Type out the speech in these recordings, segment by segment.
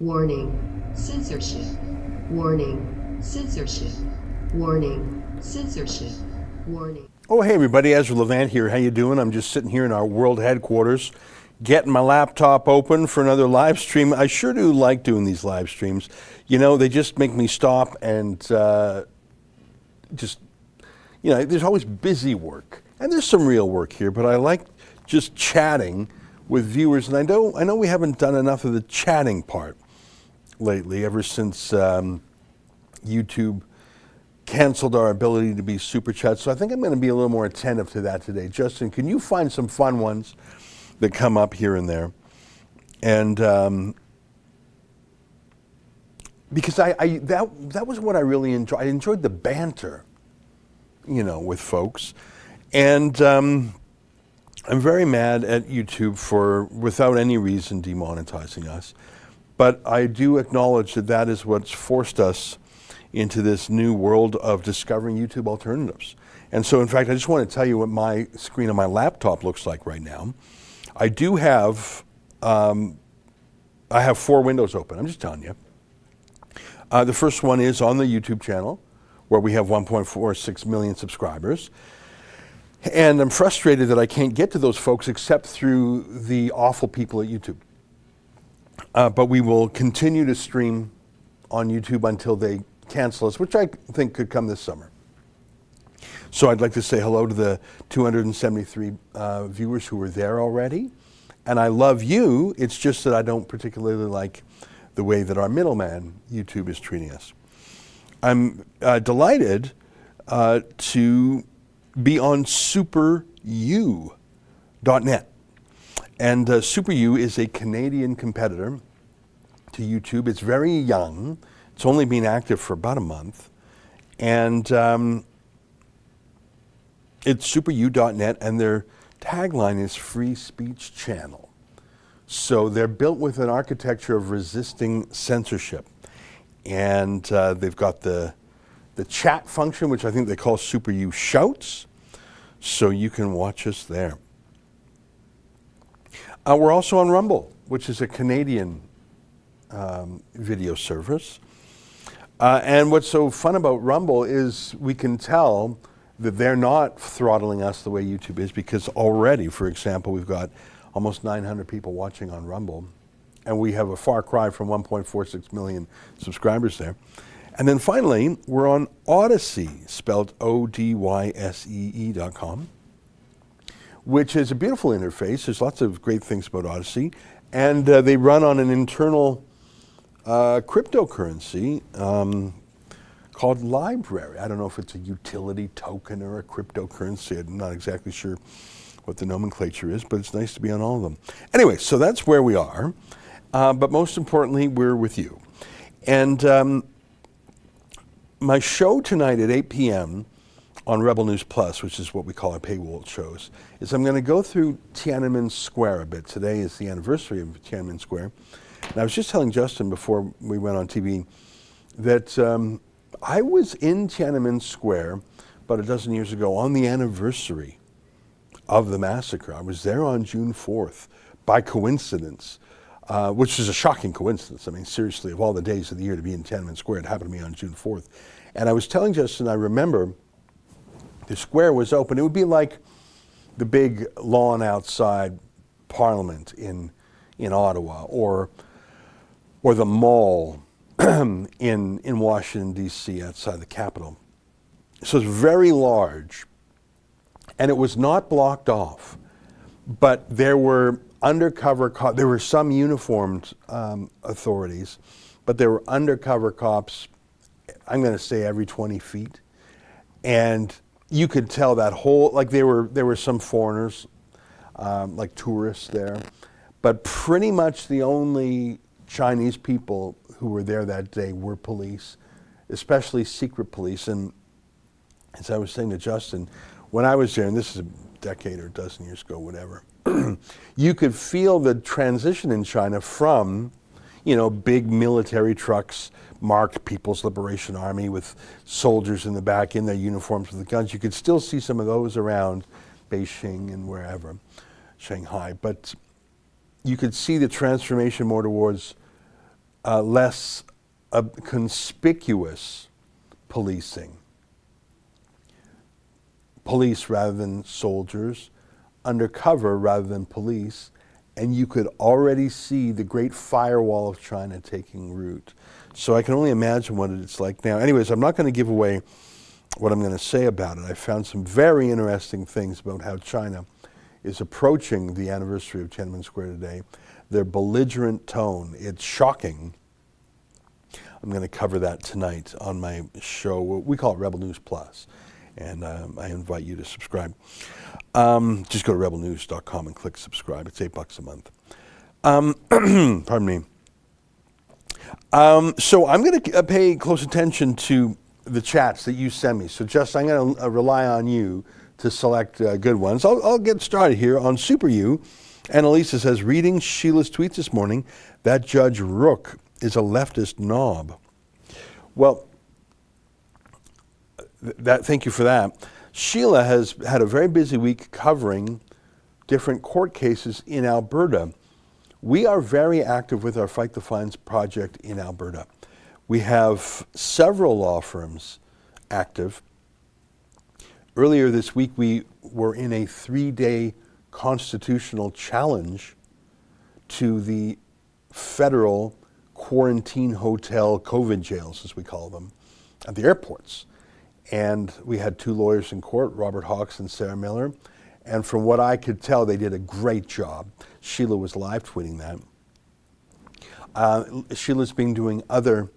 Warning, censorship. Warning, censorship. Warning, censorship. Warning. Oh, hey everybody, Ezra Levant here. How you doing? I'm just sitting here in our world headquarters, getting my laptop open for another live stream. I sure do like doing these live streams. You know, they just make me stop and there's always busy work. And there's some real work here, but I like just chatting with viewers. And I know we haven't done enough of the chatting part lately, ever since YouTube canceled our ability to be super chat. So I think I'm going to be a little more attentive to that today. Justin, can you find some fun ones that come up here and there? And because that was what I really enjoyed. I enjoyed the banter, you know, with folks. And I'm very mad at YouTube for, without any reason, demonetizing us. But I do acknowledge that that is what's forced us into this new world of discovering YouTube alternatives. And so, in fact, I just want to tell you what my screen on my laptop looks like right now. I do have, I have 4 windows open. I'm just telling you. The first one is on the YouTube channel, where we have 1.46 million subscribers. And I'm frustrated that I can't get to those folks except through the awful people at YouTube. But we will continue to stream on YouTube until they cancel us, which I think could come this summer. So I'd like to say hello to the 273 viewers who were there already. And I love you. It's just that I don't particularly like the way that our middleman, YouTube, is treating us. I'm delighted to be on superu.net. And SuperU is a Canadian competitor to YouTube. It's very young. It's only been active for about a month. And it's superu.net, and their tagline is free speech channel. So they're built with an architecture of resisting censorship. And they've got the chat function, which I think they call SuperU Shouts. So you can watch us there. We're also on Rumble, which is a Canadian video service. And what's so fun about Rumble is we can tell that they're not throttling us the way YouTube is, because already, for example, we've got almost 900 people watching on Rumble, and we have a far cry from 1.46 million subscribers there. And then finally, we're on Odyssey, spelled ODYSEE.com, which is a beautiful interface. There's lots of great things about Odyssey. And they run on an internal cryptocurrency called Library. I don't know if it's a utility token or a cryptocurrency. I'm not exactly sure what the nomenclature is, but it's nice to be on all of them. Anyway, so that's where we are. But most importantly, we're with you. And my show tonight at 8 p.m. on Rebel News Plus, which is what we call our paywall shows, is I'm going to go through Tiananmen Square a bit. Today is the anniversary of Tiananmen Square. And I was just telling Justin before we went on TV that I was in Tiananmen Square about a dozen years ago on the anniversary of the massacre. I was there on June 4th by coincidence, which is a shocking coincidence. I mean, seriously, of all the days of the year to be in Tiananmen Square, it happened to me on June 4th. And I was telling Justin, I remember the square was open. It would be like the big lawn outside Parliament in Ottawa, or the mall in Washington, D.C., outside the Capitol. So it's very large, and it was not blocked off, but there were undercover cops. There were some uniformed authorities, but there were undercover cops, I'm going to say every 20 feet. And you could tell that whole, like there were some foreigners, like tourists there, but pretty much the only Chinese people who were there that day were police, especially secret police. And as I was saying to Justin, when I was there, and this is a decade or a dozen years ago, whatever, you could feel the transition in China from, you know, big military trucks marked People's Liberation Army with soldiers in the back in their uniforms with the guns. You could still see some of those around Beijing and wherever, Shanghai, but you could see the transformation more towards less conspicuous policing. Police rather than soldiers, undercover rather than police, and you could already see the great firewall of China taking root. So I can only imagine what it's like now. Anyways, I'm not going to give away what I'm going to say about it. I found some very interesting things about how China is approaching the anniversary of Tiananmen Square today. Their belligerent tone, it's shocking. I'm going to cover that tonight on my show. We call it Rebel News Plus, and I invite you to subscribe. Just go to rebelnews.com and click subscribe. It's $8 a month. Pardon me. So I'm going to pay close attention to the chats that you send me. So just I'm going to rely on you to select good ones. I'll get started here on Super You. Annalisa says, reading Sheila's tweets this morning, that Judge Rook is a leftist knob. Well, thank you for that. Sheila has had a very busy week covering different court cases in Alberta. We are very active with our Fight the Fines project in Alberta. We have several law firms active. Earlier this week, we were in a 3-day constitutional challenge to the federal quarantine hotel COVID jails, as we call them, at the airports. And we had 2 lawyers in court, Robert Hawks and Sarah Miller. And from what I could tell, they did a great job. Sheila was live tweeting that. Sheila's been doing other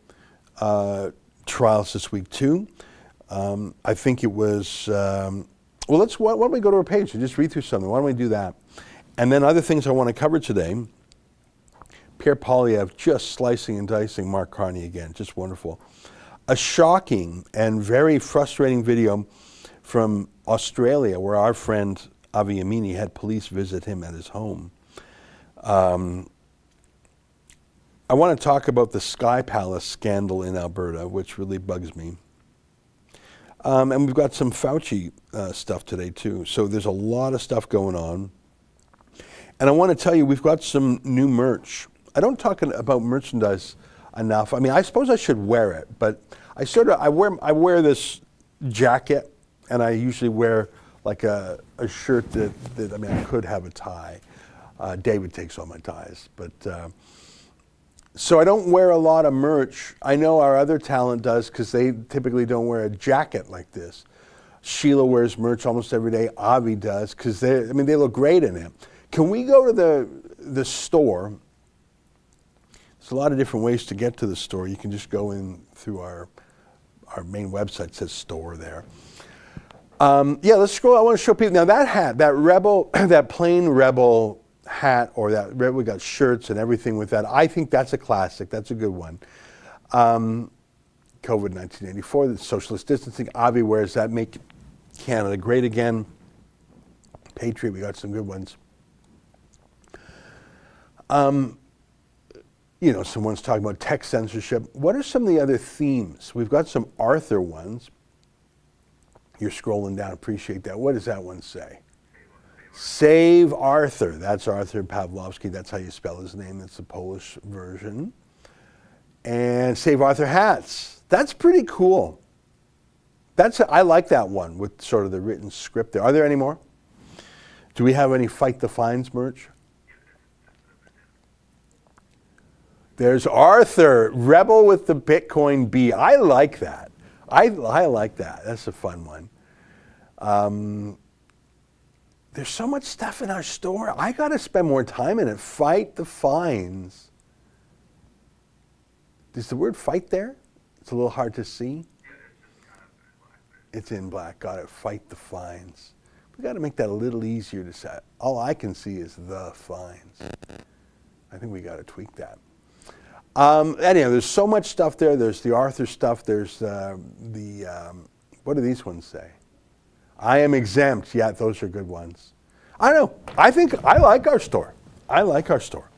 trials this week too. I think it was, why don't we go to her page and just read through something? Why don't we do that? And then other things I want to cover today. Pierre Poilievre just slicing and dicing Mark Carney again, just wonderful. A shocking and very frustrating video from Australia where our friend Avi Yemini had police visit him at his home. I want to talk about the Sky Palace scandal in Alberta, which really bugs me. And we've got some Fauci stuff today too. So there's a lot of stuff going on. And I want to tell you, we've got some new merch. I don't talk about merchandise enough. I mean, I suppose I should wear it, but I wear this jacket, and I usually wear like a shirt that I mean, I could have a tie. David takes all my ties, but so I don't wear a lot of merch. I know our other talent does because they typically don't wear a jacket like this. Sheila wears merch almost every day. Avi does because they look great in it. Can we go to the store? There's a lot of different ways to get to the store. You can just go in through our main website. It says store there. Yeah, let's scroll. I want to show people now that hat, that Rebel, that plain Rebel hat, or that we got shirts and everything with that. I think that's a classic. That's a good one. COVID 1984, the socialist distancing. Avi wears that. Make Canada great again. Patriot. We got some good ones. You know, someone's talking about tech censorship. What are some of the other themes? We've got some Arthur ones. You're scrolling down, appreciate that. What does that one say? Save Arthur. That's Arthur Pawlowski. That's how you spell his name. That's the Polish version. And Save Arthur hats. That's pretty cool. I like that one with sort of the written script there. Are there any more? Do we have any Fight the Fines merch? There's Arthur, Rebel with the Bitcoin B. I like that. I like that. That's a fun one. There's so much stuff in our store. I got to spend more time in it. Fight the Fines. Is the word fight there? It's a little hard to see. It's in black. Got it. Fight the Fines. We got to make that a little easier to say. All I can see is the fines. I think we got to tweak that. Anyhow, there's so much stuff there. There's the Arthur stuff. There's what do these ones say? I am exempt. Yeah, those are good ones. I know. I like our store. I like our store.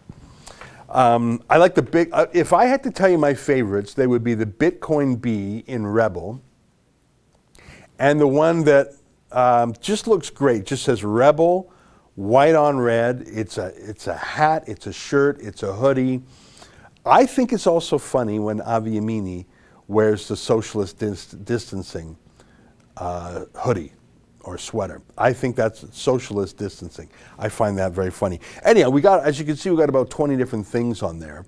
I like the big, if I had to tell you my favorites, they would be the Bitcoin B in Rebel and the one that just looks great. Just says Rebel, white on red. It's a hat, it's a shirt, it's a hoodie. I think it's also funny when Avi Yemini wears the socialist distancing hoodie or sweater. I think that's socialist distancing. I find that very funny. Anyhow, we got, as you can see, we got about 20 different things on there.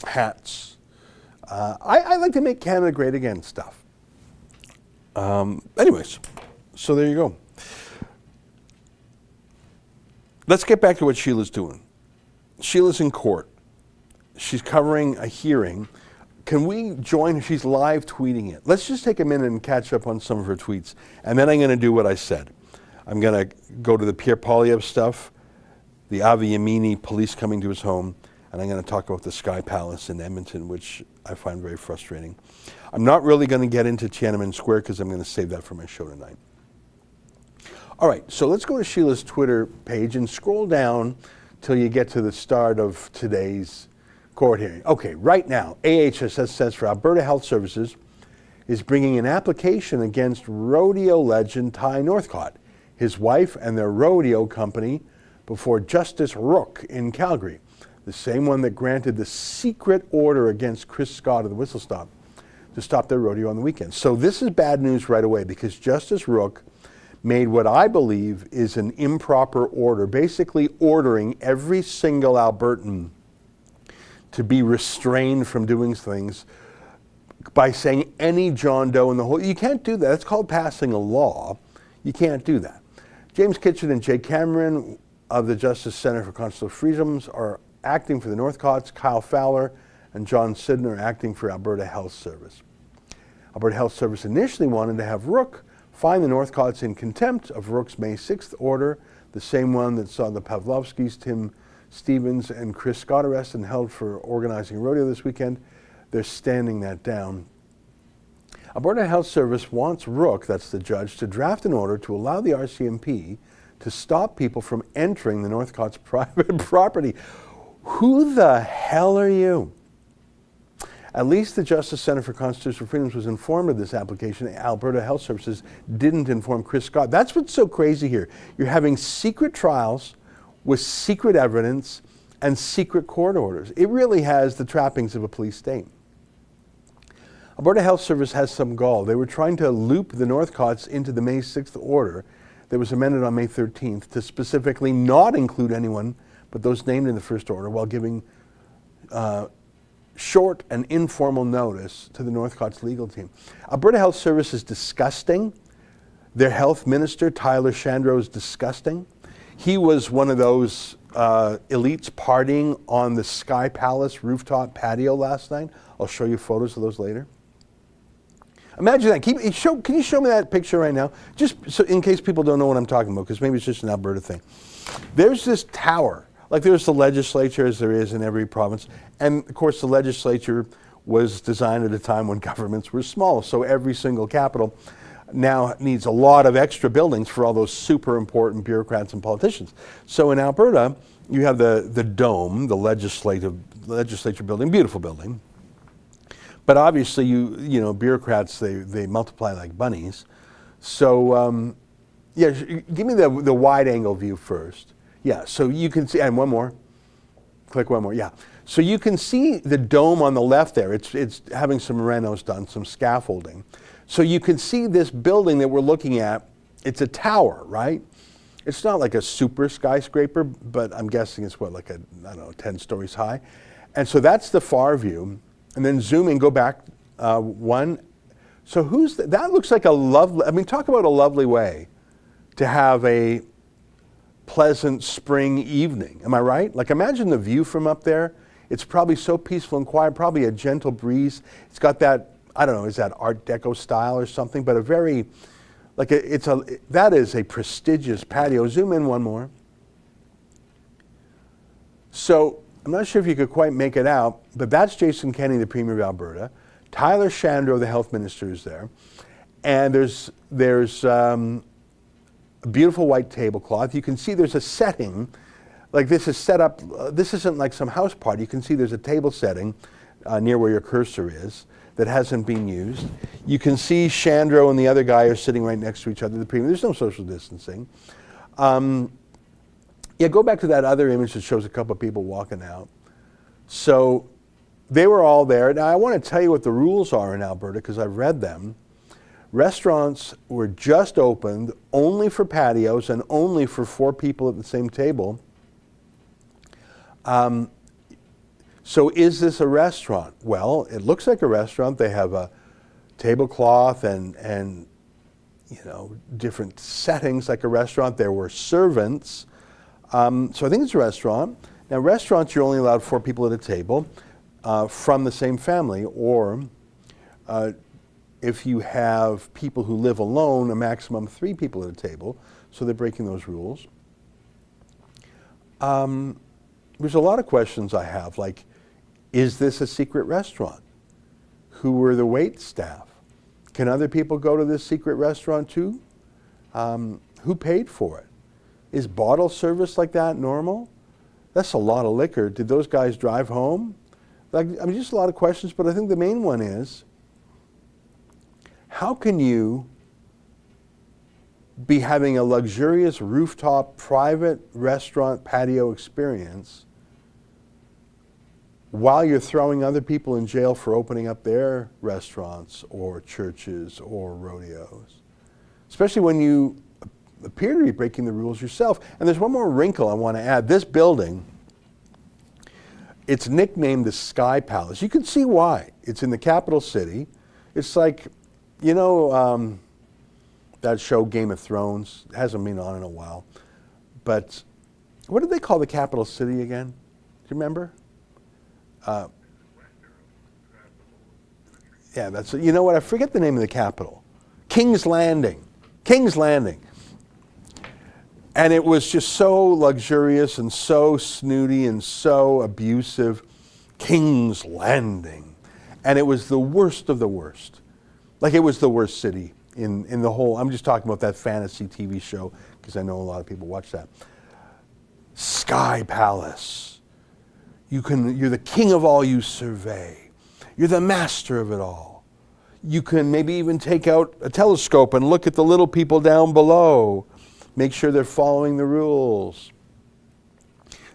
Hats. I like to make Canada great again stuff. Anyways, so there you go. Let's get back to what Sheila's doing. Sheila's in court. She's covering a hearing. Can we join her? She's live tweeting it. Let's just take a minute and catch up on some of her tweets. And then I'm going to do what I said. I'm going to go to the Pierre Poilievre stuff, the Avi Yemini police coming to his home, and I'm going to talk about the Sky Palace in Edmonton, which I find very frustrating. I'm not really going to get into Tiananmen Square because I'm going to save that for my show tonight. All right, so let's go to Sheila's Twitter page and scroll down till you get to the start of today's court hearing. Okay, right now, AHS says for Alberta Health Services is bringing an application against rodeo legend Ty Northcott, his wife, and their rodeo company before Justice Rook in Calgary, the same one that granted the secret order against Chris Scott of the Whistle Stop to stop their rodeo on the weekend. So this is bad news right away because Justice Rook made what I believe is an improper order, basically ordering every single Albertan to be restrained from doing things by saying any John Doe in the whole. You can't do that. It's called passing a law. You can't do that. James Kitchen and Jay Cameron of the Justice Center for Constitutional Freedoms are acting for the Northcotts. Kyle Fowler and John Sidner are acting for Alberta Health Service. Alberta Health Service initially wanted to have Rook find the Northcotts in contempt of Rook's May 6th order, the same one that saw the Pavlovskis, Tim Stevens, and Chris Scott arrested and held for organizing a rodeo this weekend. They're standing that down. Alberta Health Service wants Rook, that's the judge, to draft an order to allow the RCMP to stop people from entering the Northcotts' private property. Who the hell are you? At least the Justice Center for Constitutional Freedoms was informed of this application. Alberta Health Services didn't inform Chris Scott. That's what's so crazy here. You're having secret trials with secret evidence and secret court orders. It really has the trappings of a police state. Alberta Health Service has some gall. They were trying to loop the Northcotts into the May 6th order that was amended on May 13th to specifically not include anyone but those named in the first order while giving short and informal notice to the Northcotts legal team. Alberta Health Service is disgusting. Their health minister, Tyler Shandro, is disgusting. He was one of those elites partying on the Sky Palace rooftop patio last night. I'll show you photos of those later. Imagine that. Can you show me that picture right now? Just so in case people don't know what I'm talking about, because maybe it's just an Alberta thing. There's this tower. Like there's the legislature, as there is in every province. And of course the legislature was designed at a time when governments were small. So every single capital now needs a lot of extra buildings for all those super important bureaucrats and politicians. So in Alberta, you have the dome, the legislature building, beautiful building. But obviously you know, bureaucrats, they multiply like bunnies. So yeah, give me the wide angle view first. Yeah, so you can see, and one more, click one more, yeah. So you can see the dome on the left there. It's having some renos done, some scaffolding. So you can see this building that we're looking at. It's a tower, right? It's not like a super skyscraper, but I'm guessing it's what, like a, I don't know, 10 stories high. And so that's the far view. And then zoom in, go back one. So that looks like a lovely, I mean, talk about a lovely way to have a pleasant spring evening. Am I right? Like imagine the view from up there. It's probably so peaceful and quiet, probably a gentle breeze. It's got that, I don't know, is that Art Deco style or something, but a very, like that is a prestigious patio. Zoom in one more. So I'm not sure if you could quite make it out, but that's Jason Kenney, the Premier of Alberta. Tyler Shandro, the health minister, is there. And there's a beautiful white tablecloth. You can see there's a setting, like this is set up, this isn't like some house party. You can see there's a table setting near where your cursor is that hasn't been used. You can see Shandro and the other guy are sitting right next to each other, the Premier. There's no social distancing. You Yeah, go back to that other image that shows a couple of people walking out. So they were all there. Now I want to tell you what the rules are in Alberta because I've read them. Restaurants were just opened only for patios and only for 4 people at the same table. So is this a restaurant? Well, it looks like a restaurant. They have a tablecloth and different settings like a restaurant. There were servants. So I think it's a restaurant. Now restaurants, you're only allowed 4 people at a table from the same family, or if you have people who live alone, a maximum 3 people at a table. So they're breaking those rules. There's a lot of questions I have, like, is this a secret restaurant? Who were the wait staff? Can other people go to this secret restaurant too? Who paid for it? Is bottle service like that normal? That's a lot of liquor. Did those guys drive home? Just a lot of questions, but I think the main one is, how can you be having a luxurious rooftop private restaurant patio experience while you're throwing other people in jail for opening up their restaurants or churches or rodeos? Especially when you appear to be breaking the rules yourself. And there's one more wrinkle I want to add. This building, it's nicknamed the Sky Palace. You can see why. It's in the capital city. It's like, that show Game of Thrones. It hasn't been on in a while. But what did they call the capital city again? Do you remember? Yeah, that's, you know what, I forget the name of the capital. King's Landing. King's Landing. And it was just so luxurious and so snooty and so abusive. King's Landing. And it was the worst of the worst. Like, it was the worst city in the whole, I'm just talking about that fantasy TV show because I know a lot of people watch that. Sky Palace. You're the king of all you survey. You're the master of it all. You can maybe even take out a telescope and look at the little people down below. Make sure they're following the rules.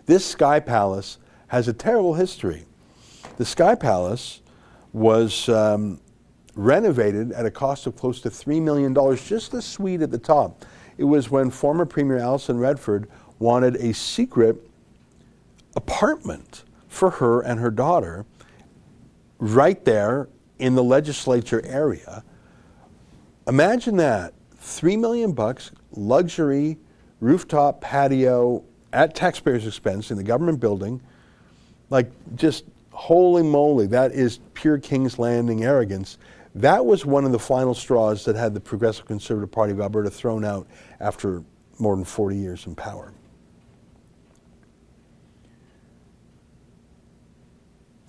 This Sky Palace has a terrible history. The Sky Palace was renovated at a cost of close to $3 million, just the suite at the top. It was when former Premier Alison Redford wanted a secret apartment for her and her daughter right there in the legislature area. Imagine that, $3 million, luxury, rooftop patio at taxpayers' expense in the government building. Like, just holy moly, that is pure King's Landing arrogance. That was one of the final straws that had the Progressive Conservative Party of Alberta thrown out after more than 40 years in power.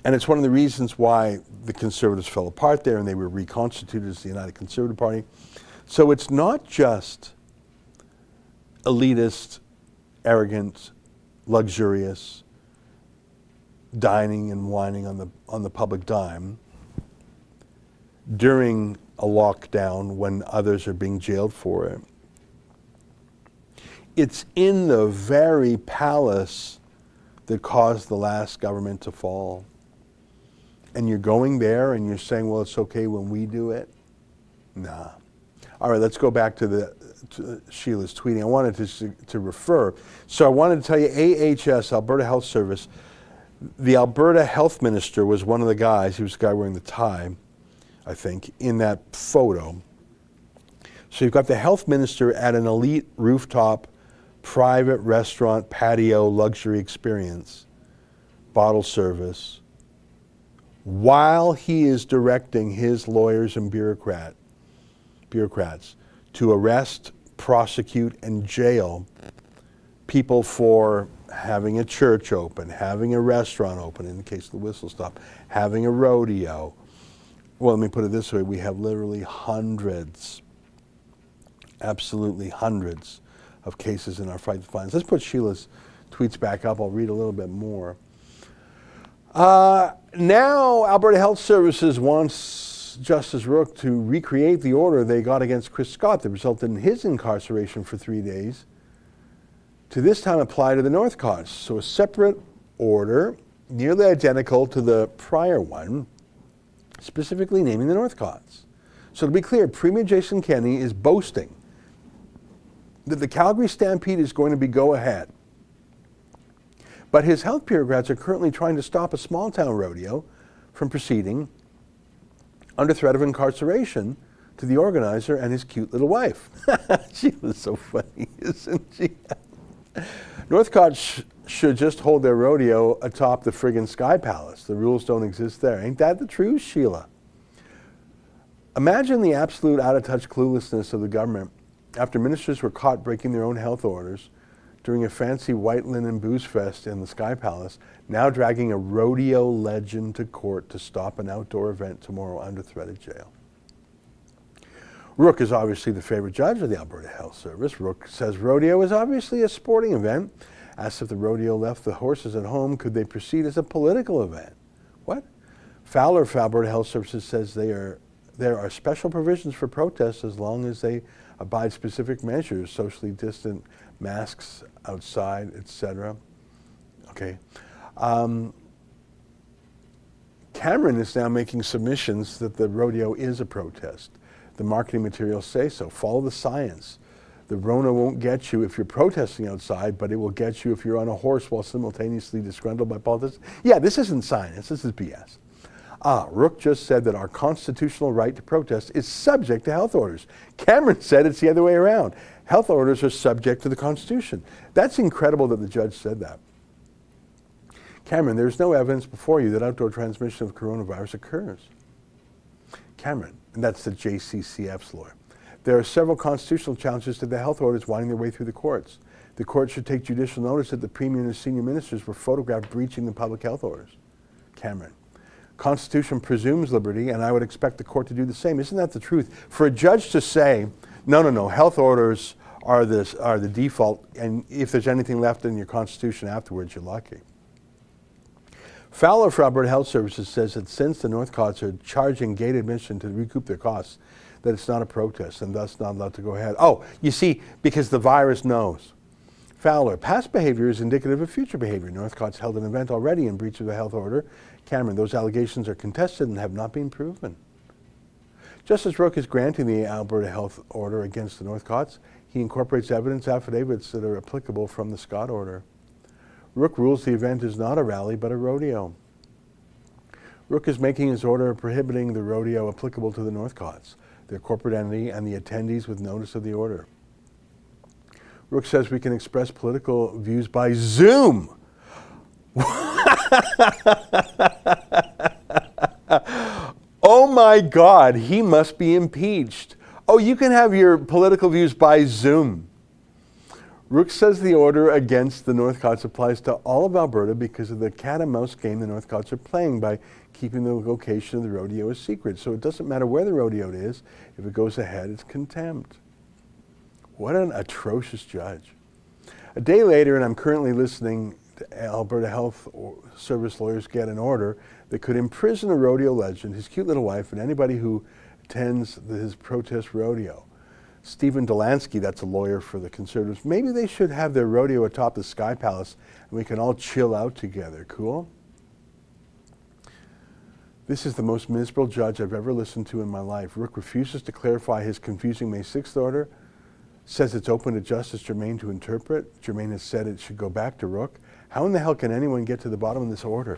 And it's one of the reasons why the Conservatives fell apart there and they were reconstituted as the United Conservative Party. So it's not just elitist, arrogant, luxurious, dining and whining on the public dime during a lockdown when others are being jailed for it. It's in the very palace that caused the last government to fall. And you're going there and you're saying, well, it's okay when we do it? Nah. All right, let's go back to Sheila's tweeting. I wanted to refer. So I wanted to tell you, AHS, Alberta Health Service, the Alberta Health Minister was one of the guys. He was the guy wearing the tie, I think, in that photo. So you've got the health minister at an elite rooftop, private restaurant, patio, luxury experience, bottle service, while he is directing his lawyers and bureaucrats to arrest, prosecute, and jail people for having a church open, having a restaurant open in the case of the whistle stop, having a rodeo. Well, let me put it this way, we have literally hundreds, absolutely hundreds of cases in our fight to fines. Let's put Sheila's tweets back up. I'll read a little bit more. Now Alberta Health Services wants Justice Rook to recreate the order they got against Chris Scott that resulted in his incarceration for 3 days. to this time apply to the Northcots. So a separate order, nearly identical to the prior one, specifically naming the Northcots. So to be clear, Premier Jason Kenney is boasting that the Calgary Stampede is going to be go-ahead. But his health bureaucrats are currently trying to stop a small-town rodeo from proceeding under threat of incarceration to the organizer and his cute little wife. She was so funny, isn't she? Northcots should just hold their rodeo atop the friggin' Sky Palace. The rules don't exist there. Ain't that the truth, Sheila? Imagine the absolute out-of-touch cluelessness of the government after ministers were caught breaking their own health orders during a fancy white linen booze fest in the Sky Palace, now dragging a rodeo legend to court to stop an outdoor event tomorrow under threat of jail. Rook is obviously the favorite judge of the Alberta Health Service. Rook says rodeo is obviously a sporting event. Asked if the rodeo left the horses at home, could they proceed as a political event? What? Fowler of Alberta Health Services says there are special provisions for protests as long as they abide specific measures, socially distant, masks outside, etc. Okay. Cameron is now making submissions that the rodeo is a protest. The marketing materials say so. Follow the science. The Rona won't get you if you're protesting outside, but it will get you if you're on a horse while simultaneously disgruntled by politics. Yeah, this isn't science. This is BS. Rook just said that our constitutional right to protest is subject to health orders. Cameron said it's the other way around. Health orders are subject to the Constitution. That's incredible that the judge said that. Cameron, there's no evidence before you that outdoor transmission of coronavirus occurs. Cameron, and that's the JCCF's lawyer. There are several constitutional challenges to the health orders winding their way through the courts. The court should take judicial notice that the Premier and his senior ministers were photographed breaching the public health orders. Cameron, Constitution presumes liberty, and I would expect the court to do the same. Isn't that the truth? For a judge to say, no, health orders are the default, and if there's anything left in your Constitution afterwards, you're lucky. Fowler for Alberta Health Services says that since the Northcots are charging gate admission to recoup their costs, that it's not a protest and thus not allowed to go ahead. Oh, you see, because the virus knows. Fowler, past behavior is indicative of future behavior. Northcots held an event already in breach of the health order. Cameron, those allegations are contested and have not been proven. Justice Rook is granting the Alberta health order against the Northcots. He incorporates evidence affidavits that are applicable from the Scott order. Rook rules the event is not a rally but a rodeo. Rook is making his order prohibiting the rodeo applicable to the Northcots, their corporate entity, and the attendees with notice of the order. Rook says we can express political views by Zoom. Oh my God, he must be impeached. Oh, you can have your political views by Zoom. Rook says the order against the Northcots applies to all of Alberta because of the cat and mouse game the Northcots are playing by keeping the location of the rodeo a secret. So it doesn't matter where the rodeo is. If it goes ahead, it's contempt. What an atrocious judge. A day later, and I'm currently listening to Alberta Health Service lawyers get an order that could imprison a rodeo legend, his cute little wife, and anybody who attends his protest rodeo. Stephen Delansky, that's a lawyer for the Conservatives, maybe they should have their rodeo atop the Sky Palace and we can all chill out together. Cool? This is the most miserable judge I've ever listened to in my life. Rook refuses to clarify his confusing May 6th order, says it's open to Justice Germain to interpret. Germain has said it should go back to Rook. How in the hell can anyone get to the bottom of this order?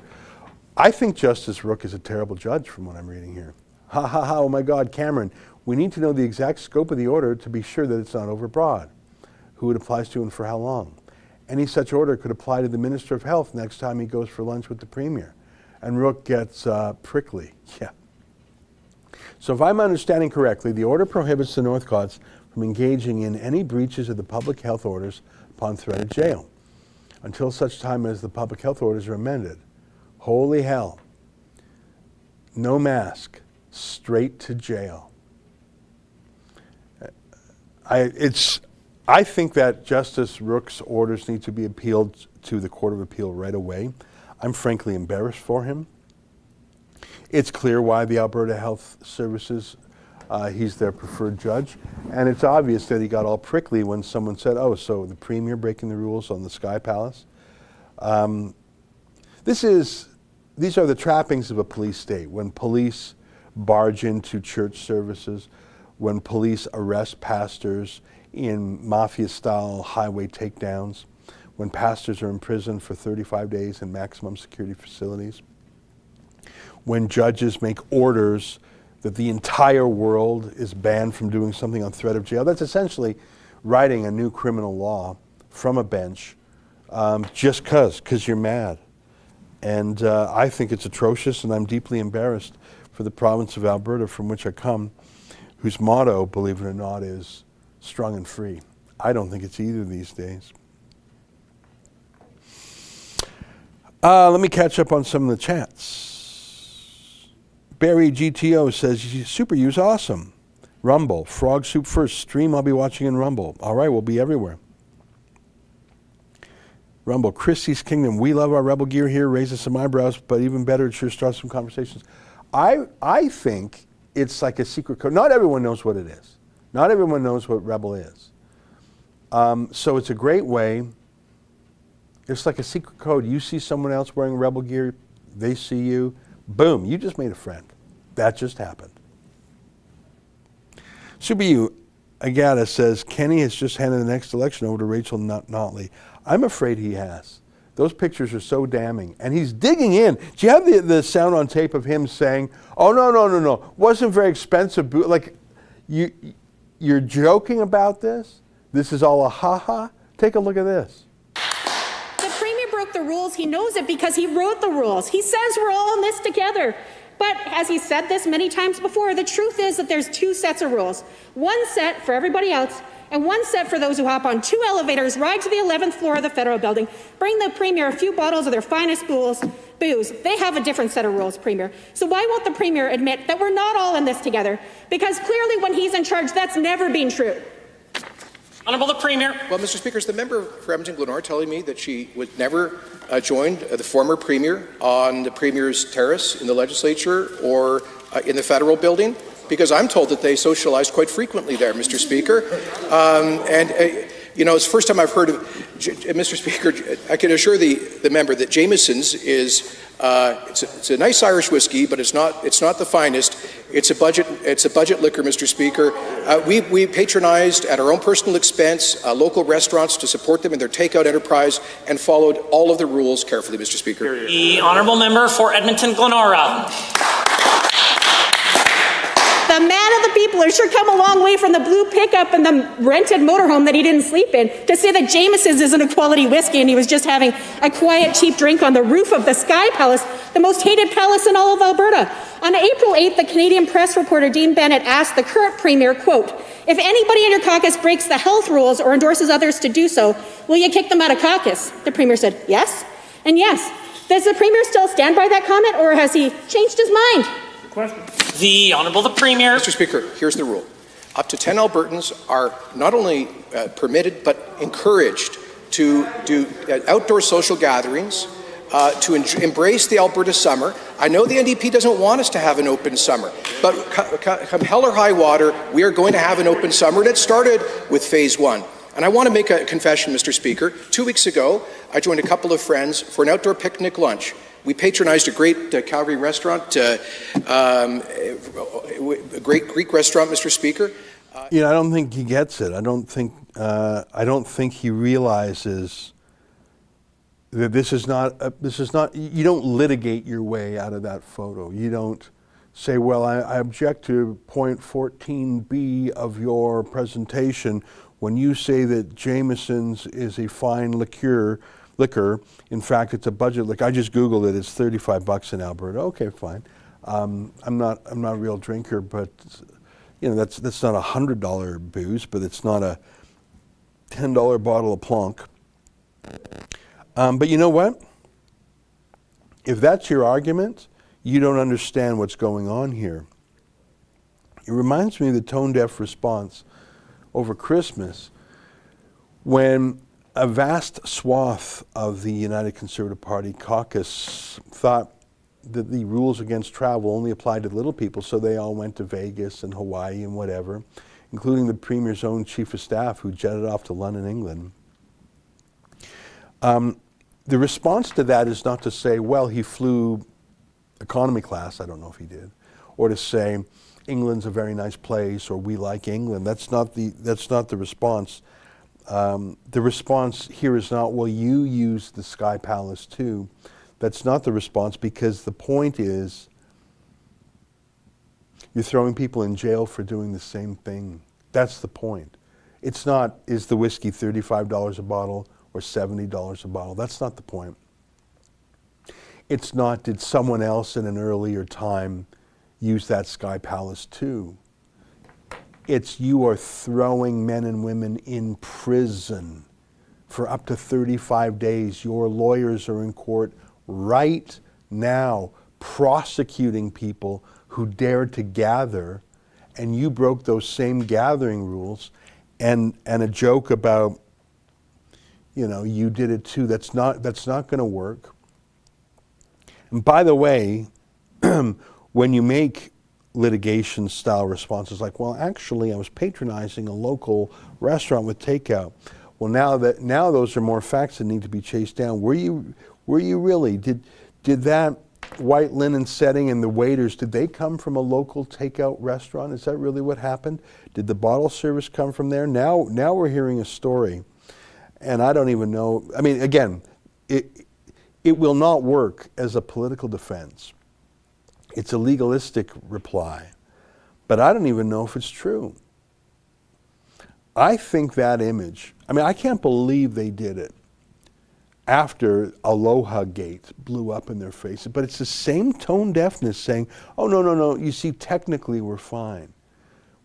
I think Justice Rook is a terrible judge from what I'm reading here. Ha ha ha, oh my God, Cameron, we need to know the exact scope of the order to be sure that it's not overbroad. Who it applies to and for how long. Any such order could apply to the Minister of Health next time he goes for lunch with the Premier. And Rook gets prickly. Yeah. So if I'm understanding correctly, the order prohibits the Northcots from engaging in any breaches of the public health orders upon threat of jail until such time as the public health orders are amended. Holy hell. No mask. Straight to jail. I think that Justice Rook's orders need to be appealed to the Court of Appeal right away. I'm frankly embarrassed for him. It's clear why the Alberta Health Services He's their preferred judge. And it's obvious that he got all prickly when someone said, oh, so the Premier breaking the rules on the Sky Palace? These are the trappings of a police state. When police barge into church services, when police arrest pastors in mafia-style highway takedowns, when pastors are imprisoned for 35 days in maximum security facilities, when judges make orders that the entire world is banned from doing something on threat of jail. That's essentially writing a new criminal law from a bench just because you're mad. And I think it's atrocious, and I'm deeply embarrassed for the province of Alberta, from which I come, whose motto, believe it or not, is strong and free. I don't think it's either these days. Let me catch up on some of the chats. Barry GTO says, Super U's awesome. Rumble, Frog Soup first. Stream, I'll be watching in Rumble. All right, we'll be everywhere. Rumble, Christie's Kingdom. We love our Rebel gear here. Raises some eyebrows, but even better, it sure starts some conversations. I think it's like a secret code. Not everyone knows what it is. Not everyone knows what Rebel is. So it's a great way. It's like a secret code. You see someone else wearing Rebel gear, they see you. Boom, you just made a friend. That just happened. Subiu Agata says, Kenny has just handed the next election over to Rachel Notley. I'm afraid he has. Those pictures are so damning. And he's digging in. Do you have the sound on tape of him saying, oh, no. Wasn't very expensive. Like, you're joking about this? This is all a ha-ha? Take a look at this. The rules. He knows it because he wrote the rules. He says we're all in this together. But as he said this many times before, the truth is that there's two sets of rules. One set for everybody else, and one set for those who hop on two elevators, ride to the 11th floor of the federal building, bring the Premier a few bottles of their finest booze. They have a different set of rules, Premier. So why won't the Premier admit that we're not all in this together? Because clearly when he's in charge, that's never been true. Honourable the Premier. Well, Mr. Speaker, is the member for Edmonton-Glenora telling me that she would never join the former Premier on the Premier's terrace in the legislature or in the federal building? Because I'm told that they socialize quite frequently there, Mr. Speaker. You know, it's the first time I've heard of, Mr. Speaker, I can assure the member that Jameson's is, it's a nice Irish whiskey, but it's not the finest. It's a budget liquor, Mr. Speaker. We patronized at our own personal expense local restaurants to support them in their takeout enterprise and followed all of the rules carefully, Mr. Speaker. The honourable member for Edmonton-Glenora. The man of the people has sure come a long way from the blue pickup and the rented motorhome that he didn't sleep in to say that Jameson's isn't a quality whiskey and he was just having a quiet, cheap drink on the roof of the Sky Palace, the most hated palace in all of Alberta. On April 8th, the Canadian press reporter Dean Bennett asked the current Premier, quote, if anybody in your caucus breaks the health rules or endorses others to do so, will you kick them out of caucus? The Premier said, yes, and yes. Does the Premier still stand by that comment, or has he changed his mind? The Honourable the Premier. Mr. Speaker, here's the rule. Up to 10 Albertans are not only permitted but encouraged to do outdoor social gatherings, to embrace the Alberta summer. I know the NDP doesn't want us to have an open summer, but come hell or high water, we are going to have an open summer, and it started with Phase 1. And I want to make a confession, Mr. Speaker. 2 weeks ago, I joined a couple of friends for an outdoor picnic lunch. We patronized a great Calgary restaurant, a great Greek restaurant, Mr. Speaker. You know, I don't think he gets it. I don't think he realizes that this is not. You don't litigate your way out of that photo. You don't say, "Well, I object to point 14B of your presentation when you say that Jameson's is a fine liquor. In fact, it's a budget liquor. I just Googled it. It's $35 in Alberta. Okay, fine. I'm not a real drinker, but you know that's not $100 booze, but it's not a $10 bottle of Plonk. But you know what? If that's your argument, you don't understand what's going on here. It reminds me of the tone-deaf response over Christmas when a vast swath of the United Conservative Party caucus thought the rules against travel only applied to little people, so they all went to Vegas and Hawaii and whatever, including the Premier's own Chief of Staff who jetted off to London, England. The response to that is not to say, well, he flew economy class, I don't know if he did, or to say, England's a very nice place, or we like England. That's not the response. The response here is not, well, you use the Sky Palace too. That's not the response, because the point is you're throwing people in jail for doing the same thing. That's the point. It's not, is the whiskey $35 a bottle or $70 a bottle? That's not the point. It's not, did someone else in an earlier time use that Sky Palace too? It's, you are throwing men and women in prison for up to 35 days. Your lawyers are in court right now prosecuting people who dared to gather, and you broke those same gathering rules, and a joke about, you know, you did it too, that's not going to work. And by the way, when you make litigation style responses like, well, actually I was patronizing a local restaurant with takeout. Well, now those are more facts that need to be chased down. Were you really? Did that white linen setting and the waiters, did they come from a local takeout restaurant? Is that really what happened? Did the bottle service come from there? Now we're hearing a story, and I don't even know. I mean, again, it will not work as a political defense. It's a legalistic reply, but I don't even know if it's true. I think that image, I mean, I can't believe they did it after Aloha Gate blew up in their faces, but it's the same tone deafness saying, oh, no, you see, technically we're fine.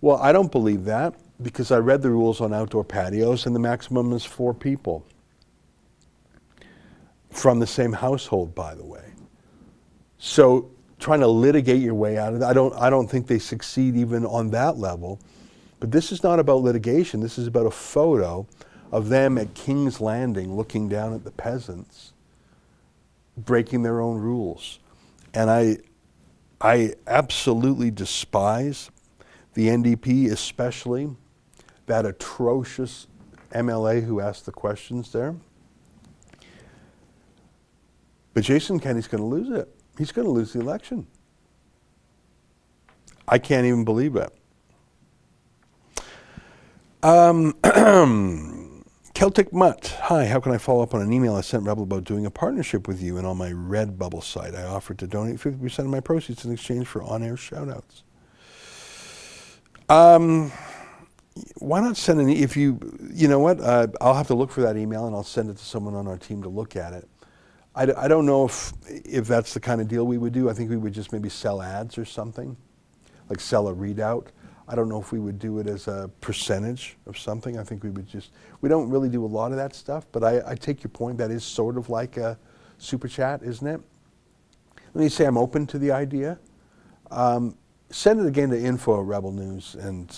Well, I don't believe that, because I read the rules on outdoor patios, and the maximum is 4 people. From the same household, by the way. So trying to litigate your way out of it, I don't think they succeed even on that level. But this is not about litigation. This is about a photo of them at King's Landing looking down at the peasants, breaking their own rules. And I absolutely despise the NDP, especially that atrocious MLA who asked the questions there. But Jason Kenney's going to lose it. He's going to lose the election. I can't even believe it. Celtic Mutt. Hi, how can I follow up on an email I sent Rebel about doing a partnership with you and on my Redbubble site? I offered to donate 50% of my proceeds in exchange for on-air shout-outs. Why not send an if you know what? I'll have to look for that email, and I'll send it to someone on our team to look at it. I don't know if that's the kind of deal we would do. I think we would just maybe sell ads or something, like sell a readout. I don't know if we would do it as a percentage of something. I think we would just, we don't really do a lot of that stuff, but I take your point. That is sort of like a super chat, isn't it? Let me say I'm open to the idea. Send it again to info@Rebel News, and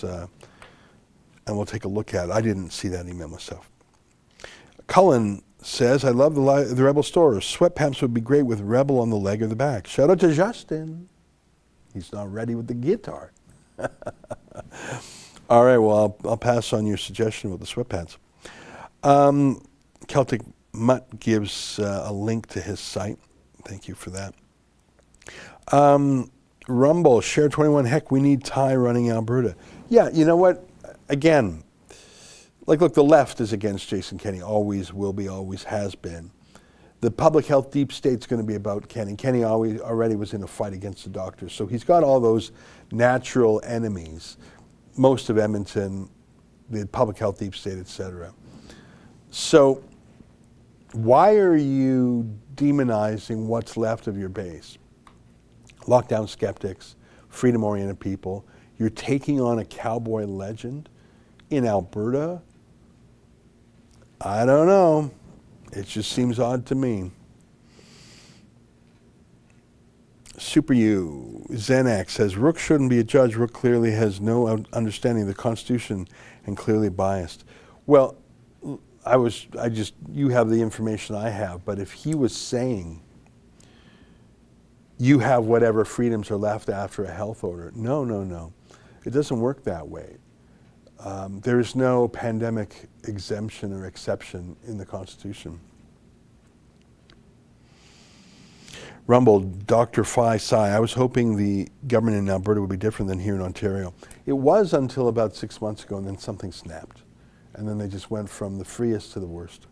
we'll take a look at it. I didn't see that email myself. Cullen says, I love the Rebel store. Sweatpants would be great with Rebel on the leg or the back. Shout out to Justin. He's not ready with the guitar. All right, well, I'll pass on your suggestion with the sweatpants. Celtic Mutt gives a link to his site. Thank you for that. Rumble, Share 21, heck, we need Ty running Alberta. Yeah, you know what? Again, like, look, the left is against Jason Kenney, always will be, always has been. The public health deep state's going to be about Kenney. Kenney already was in a fight against the doctors. So he's got all those natural enemies, most of Edmonton, the public health deep state, etc. So why are you demonizing what's left of your base? Lockdown skeptics, freedom-oriented people. You're taking on a cowboy legend in Alberta? I don't know. It just seems odd to me. Super U, Zenax says, Rook shouldn't be a judge. Rook clearly has no understanding of the Constitution and clearly biased. Well, you have the information I have, but if he was saying you have whatever freedoms are left after a health order. No, no, no. It doesn't work that way. There is no pandemic exemption or exception in the Constitution. Rumble, Dr. Phi Sai, I was hoping the government in Alberta would be different than here in Ontario. It was until about 6 months ago, and then something snapped. And then they just went from the freest to the worst.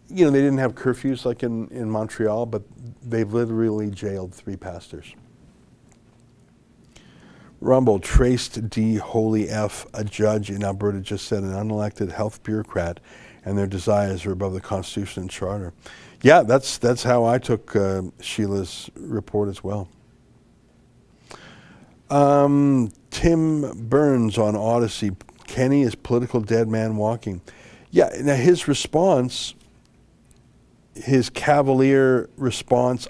You know, they didn't have curfews like in Montreal, but they've literally jailed 3 pastors. Rumble, Traced D. Holy F., a judge in Alberta, just said an unelected health bureaucrat and their desires are above the Constitution and Charter. Yeah, that's how I took Sheila's report as well. Tim Burns on Odyssey, Kenny is political dead man walking. Yeah, now his response, his cavalier response,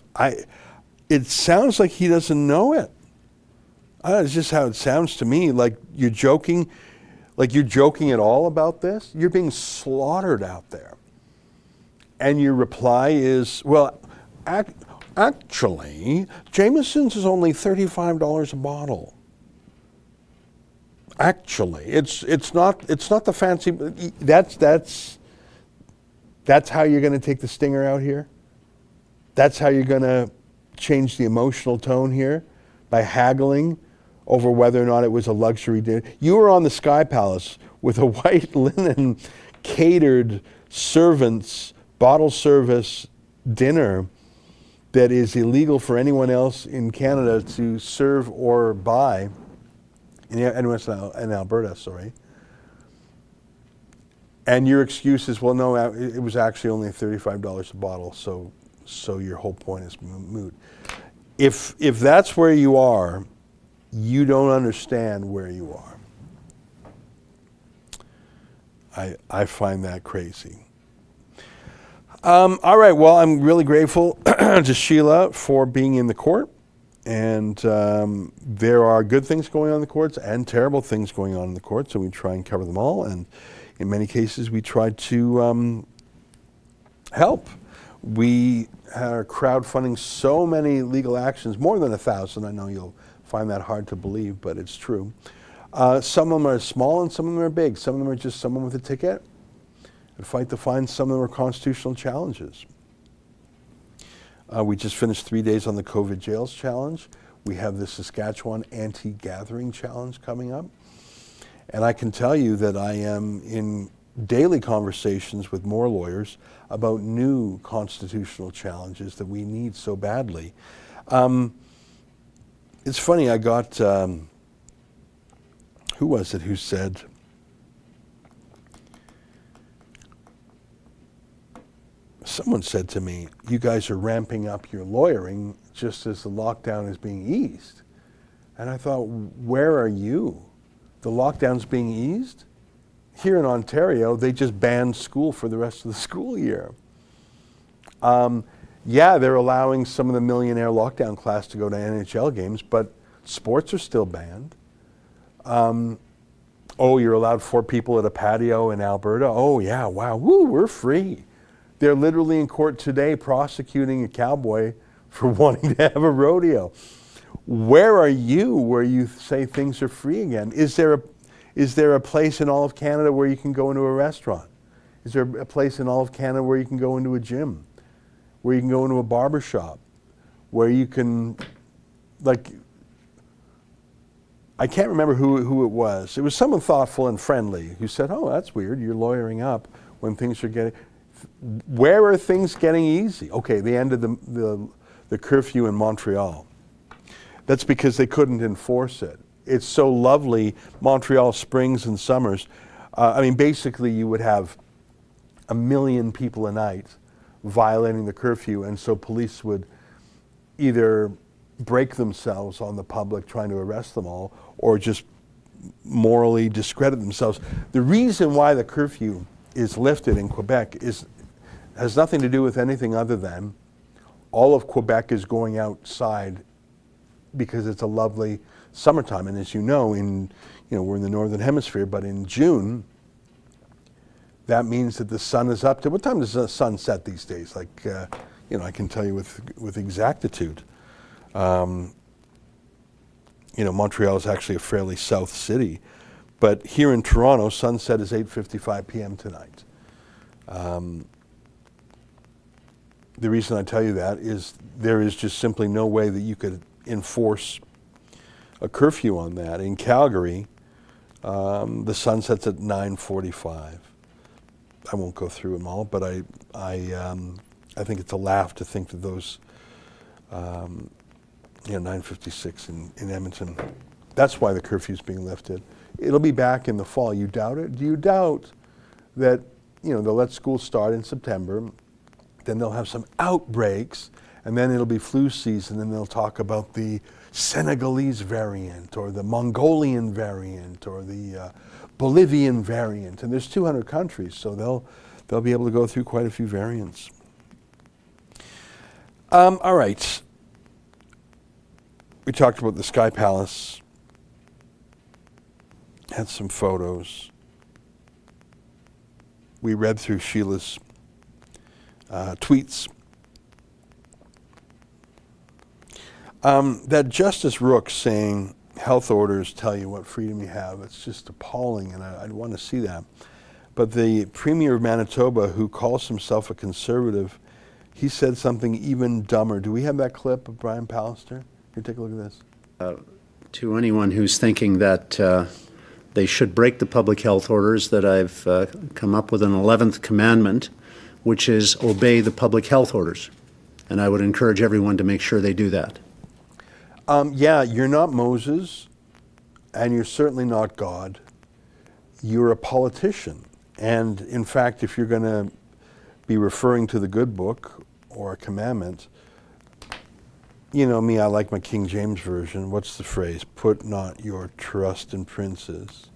it sounds like he doesn't know it. It's just how it sounds to me, like you're joking at all about this. You're being slaughtered out there. And your reply is, well, actually, Jameson's is only $35 a bottle. Actually, it's not the fancy. That's how you're going to take the stinger out here. That's how you're going to change the emotional tone here, by haggling over whether or not it was a luxury dinner. You were on the Sky Palace with a white linen catered servants bottle service dinner that is illegal for anyone else in Canada to serve or buy, in Alberta, sorry. And your excuse is, well, no, it was actually only $35 a bottle, so your whole point is moot. If that's where you are, you don't understand where you are. I find that crazy. All right, well, I'm really grateful to Sheila for being in the court. And there are good things going on in the courts and terrible things going on in the courts, so we try and cover them all. And in many cases, we try to help. We are crowdfunding so many legal actions, more than 1,000. I know you'll find that hard to believe, but it's true. Some of them are small and some of them are big. Some of them are just someone with a ticket and fight to find. Some of them are constitutional challenges. We just finished 3 days on the COVID Jails Challenge. We have the Saskatchewan Anti-Gathering Challenge coming up. And I can tell you that I am in daily conversations with more lawyers about new constitutional challenges that we need so badly. It's funny, I got, who was it who said, someone said to me, you guys are ramping up your lawyering just as the lockdown is being eased. And I thought, where are you? The lockdown's being eased? Here in Ontario, they just banned school for the rest of the school year. Yeah, they're allowing some of the millionaire lockdown class to go to NHL games, but sports are still banned. Oh, you're allowed 4 people at a patio in Alberta? Oh, yeah, wow, woo, we're free. They're literally in court today prosecuting a cowboy for wanting to have a rodeo. Where are you where you say things are free again? Is there a place in all of Canada where you can go into a restaurant? Is there a place in all of Canada where you can go into a gym? Where you can go into a barber shop? Where you can, like, I can't remember who it was. It was someone thoughtful and friendly who said, oh, that's weird, you're lawyering up when things are getting, where are things getting easy? Okay, they ended the curfew in Montreal. That's because they couldn't enforce it. It's so lovely, Montreal springs and summers. I mean, basically you would have 1 million people a night violating the curfew, and so police would either break themselves on the public trying to arrest them all, or just morally discredit themselves. The reason why the curfew is lifted in Quebec has nothing to do with anything other than all of Quebec is going outside because it's a lovely summertime. And as you know, we're in the Northern Hemisphere, but in June, that means that the sun is up to, what time does the sun set these days? Like, I can tell you with exactitude. Montreal is actually a fairly south city, but here in Toronto, sunset is 8:55 p.m. tonight. The reason I tell you that is there is just simply no way that you could enforce a curfew on that. In Calgary, the sun sets at 9:45. I won't go through them all, but I think it's a laugh to think that those, 9:56 in Edmonton. That's why the curfew's being lifted. It'll be back in the fall. You doubt it? Do you doubt that, they'll let school start in September, then they'll have some outbreaks, and then it'll be flu season, and they'll talk about the Senegalese variant, or the Mongolian variant, or the Bolivian variant, and there's 200 countries, so they'll be able to go through quite a few variants. All right. We talked about the Sky Palace. Had some photos. We read through Sheila's tweets. That Justice Rook saying health orders tell you what freedom you have, it's just appalling, and I'd want to see that. But the Premier of Manitoba, who calls himself a conservative, he said something even dumber. Do we have that clip of Brian Pallister? Here, take a look at this. To anyone who's thinking that they should break the public health orders, that I've come up with an 11th commandment, which is obey the public health orders. And I would encourage everyone to make sure they do that. Yeah, you're not Moses, and you're certainly not God. You're a politician. And in fact, if you're going to be referring to the good book or a commandment, you know me, I like my King James Version. What's the phrase? Put not your trust in princes.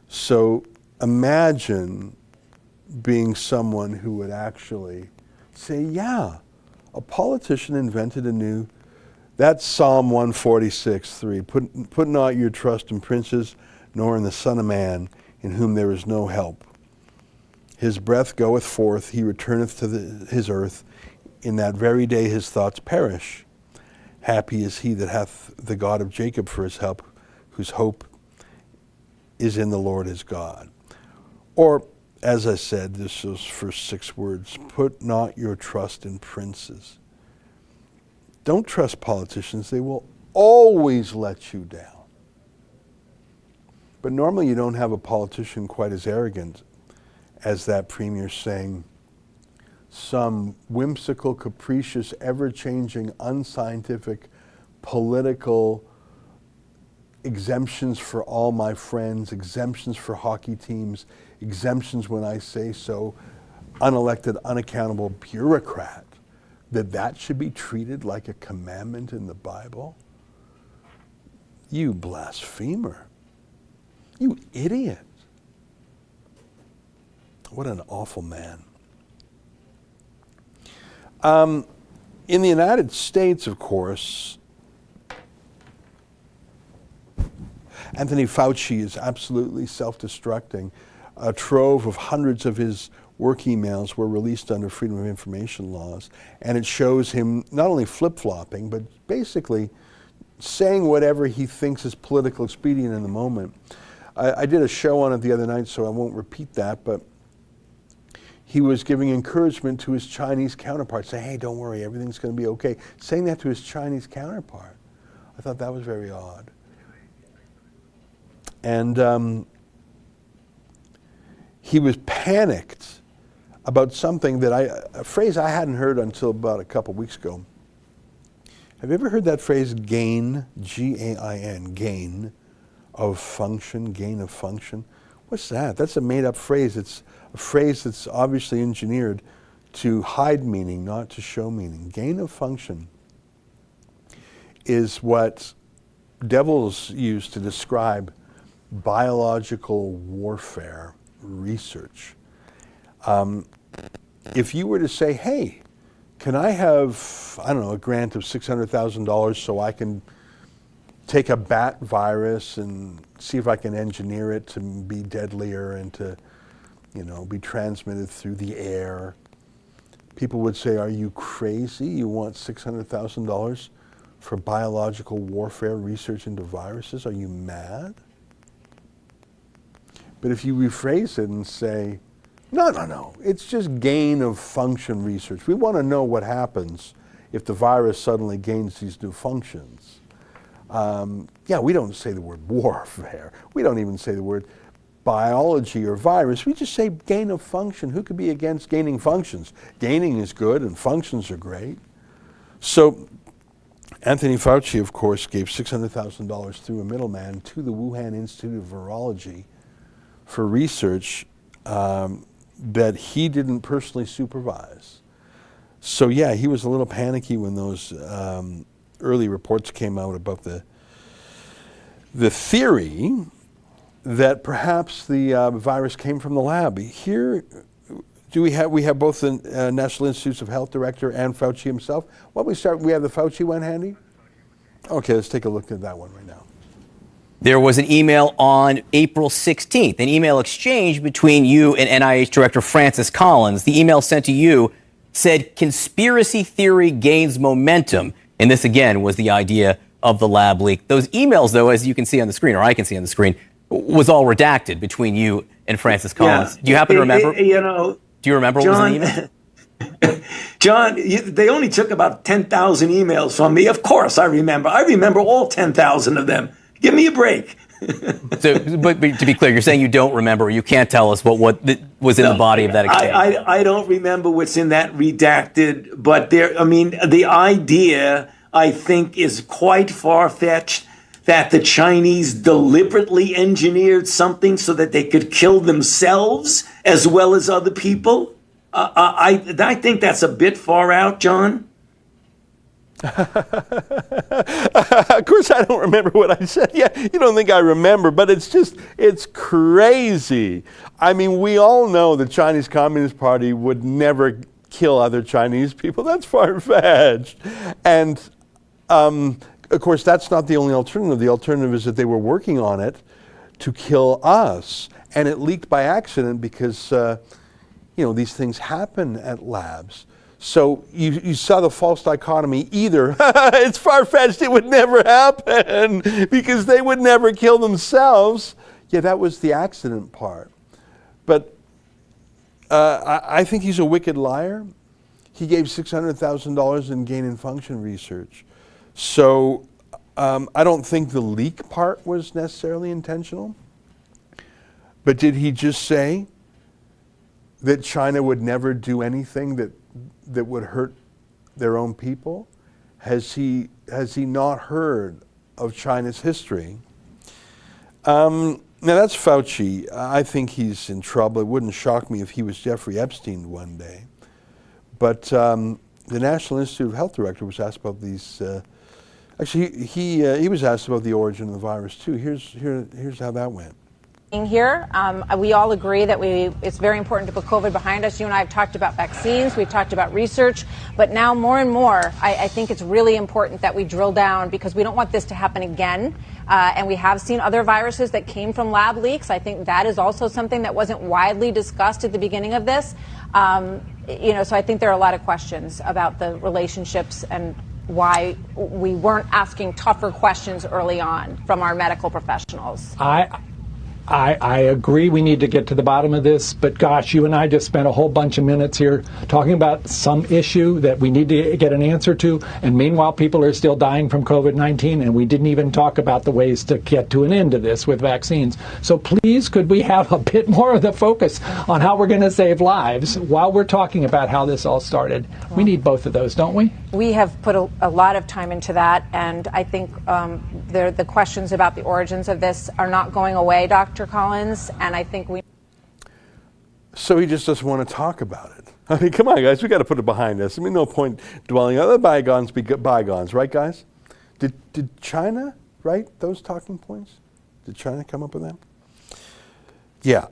So imagine being someone who would actually say, yeah, a politician invented a new, that's Psalm 146:3. Put not your trust in princes, nor in the Son of Man, in whom there is no help. His breath goeth forth, he returneth to his earth. In that very day his thoughts perish. Happy is he that hath the God of Jacob for his help, whose hope is in the Lord his God. Or, as I said, this those first 6 words, put not your trust in princes. Don't trust politicians. They will always let you down. But normally you don't have a politician quite as arrogant as that premier saying some whimsical, capricious, ever-changing, unscientific, political exemptions for all my friends, exemptions for hockey teams, exemptions when I say so, unelected, unaccountable bureaucrat, that should be treated like a commandment in the Bible? You blasphemer. You idiot. What an awful man. In the United States, of course, Anthony Fauci is absolutely self-destructing. A trove of hundreds of his work emails were released under Freedom of Information laws, and it shows him not only flip-flopping, but basically saying whatever he thinks is political expedient in the moment. I did a show on it the other night, so I won't repeat that, but he was giving encouragement to his Chinese counterpart, saying, hey, don't worry, everything's going to be okay. Saying that to his Chinese counterpart. I thought that was very odd. And he was panicked about something that a phrase I hadn't heard until about a couple weeks ago. Have you ever heard that phrase, gain, G-A-I-N, gain of function, gain of function? What's that? That's a made-up phrase. It's a phrase that's obviously engineered to hide meaning, not to show meaning. Gain of function is what devils use to describe biological warfare research. If you were to say, hey, can I have, I don't know, a grant of $600,000 so I can take a bat virus and see if I can engineer it to be deadlier and to, be transmitted through the air. people would say, are you crazy? You want $600,000 for biological warfare research into viruses? Are you mad? But if you rephrase it and say, no, it's just gain of function research. We want to know what happens if the virus suddenly gains these new functions. We don't say the word warfare. We don't even say the word biology or virus. We just say gain of function. Who could be against gaining functions? Gaining is good and functions are great. So Anthony Fauci, of course, gave $600,000 through a middleman to the Wuhan Institute of Virology for research that he didn't personally supervise. So yeah, he was a little panicky when those early reports came out about the theory that perhaps the virus came from the lab. Here, we have both the National Institutes of Health Director and Fauci himself. Why don't we start? We have the Fauci one handy. Okay, let's take a look at that one right now. There was an email on April 16th, an email exchange between you and NIH Director Francis Collins. The email sent to you said conspiracy theory gains momentum. And this, again, was the idea of the lab leak. Those emails, though, as you can see on the screen, or I can see on the screen, was all redacted between you and Francis Collins. Yeah. Do you happen to remember? Do you remember John, what was in the email? John, they only took about 10,000 emails from me. Of course, I remember. I remember all 10,000 of them. Give me a break. But to be clear, you're saying you don't remember, or you can't tell us what was in the body of that exchange. I don't remember what's in that redacted, but the idea, I think, is quite far-fetched that the Chinese deliberately engineered something so that they could kill themselves as well as other people. I think that's a bit far out, John. Of course, I don't remember what I said. Yeah, you don't think I remember, but it's crazy. I mean, we all know the Chinese Communist Party would never kill other Chinese people. That's far-fetched. And, of course, that's not the only alternative. The alternative is that they were working on it to kill us, and it leaked by accident because, these things happen at labs. So you saw the false dichotomy. Either it's far-fetched, it would never happen because they would never kill themselves. Yeah, that was the accident part. But I think he's a wicked liar. He gave $600,000 in gain and function research. So I don't think the leak part was necessarily intentional. But did he just say that China would never do anything that would hurt their own people? Has he not heard of China's history? Now that's Fauci. I think he's in trouble. It wouldn't shock me if he was Jeffrey Epstein one day. But the National Institute of Health Director was asked about these. Actually, he was asked about the origin of the virus too. Here's how that went. Here, we all agree that it's very important to put COVID behind us. You and I have talked about vaccines, we've talked about research, but now more and more, I think it's really important that we drill down because we don't want this to happen again. And we have seen other viruses that came from lab leaks. I think that is also something that wasn't widely discussed at the beginning of this. So I think there are a lot of questions about the relationships and why we weren't asking tougher questions early on from our medical professionals. I agree we need to get to the bottom of this, but gosh, you and I just spent a whole bunch of minutes here talking about some issue that we need to get an answer to, and meanwhile people are still dying from COVID-19, and we didn't even talk about the ways to get to an end to this with vaccines. So please, could we have a bit more of the focus on how we're going to save lives while we're talking about how this all started? We need both of those, don't we? We have put a lot of time into that, and I think the questions about the origins of this are not going away, Dr. Collins, and I think we... So he just doesn't want to talk about it. I mean, come on, guys, we got to put it behind us. I mean, no point dwelling on the bygones be bygones, right, guys? Did China write those talking points? Did China come up with them? Yeah,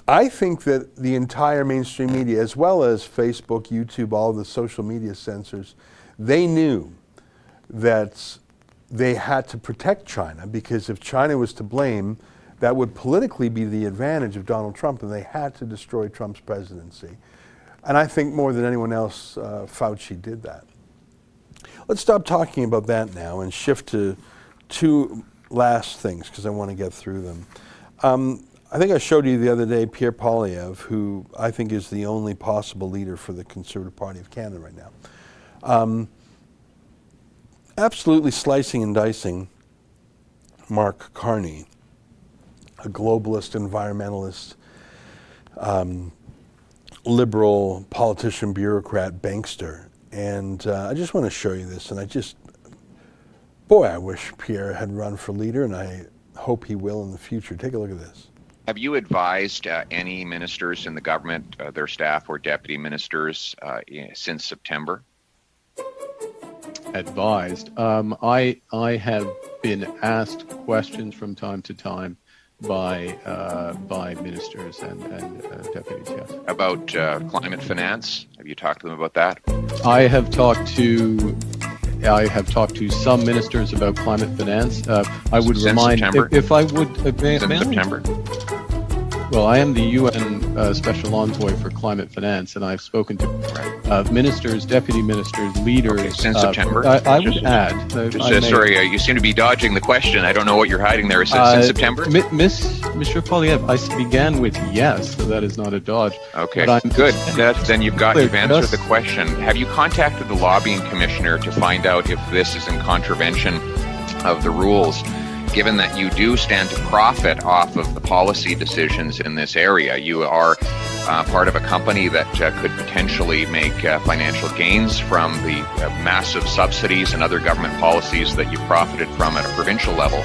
I think that the entire mainstream media, as well as Facebook, YouTube, all the social media censors, they knew that they had to protect China because if China was to blame, that would politically be the advantage of Donald Trump, and they had to destroy Trump's presidency. And I think more than anyone else, Fauci did that. Let's stop talking about that now and shift to two last things, because I want to get through them. I think I showed you the other day Pierre Poilievre, who I think is the only possible leader for the Conservative Party of Canada right now. Absolutely slicing and dicing Mark Carney, a globalist, environmentalist, liberal politician, bureaucrat, bankster. And I just want to show you this, and I wish Pierre had run for leader, and I hope he will in the future. Take a look at this. Have you advised any ministers in the government, their staff or deputy ministers, since September? Advised. I have been asked questions from time to time by ministers and deputies. Yes. About climate finance. Have you talked to them about that? I have talked to some ministers about climate finance. I would Since remind September? if I would. Since September. Well, I am the UN Special Envoy for Climate Finance, and I've spoken to ministers, deputy ministers, leaders. Okay, since September? I would add. Sorry, you seem to be dodging the question. I don't know what you're hiding there. Is it since September? Mr. Poilievre, I began with yes, so that is not a dodge. Okay, good. Then you've answered the question. Have you contacted the lobbying commissioner to find out if this is in contravention of the rules? Given that you do stand to profit off of the policy decisions in this area, you are part of a company that could potentially make financial gains from the massive subsidies and other government policies that you profited from at a provincial level.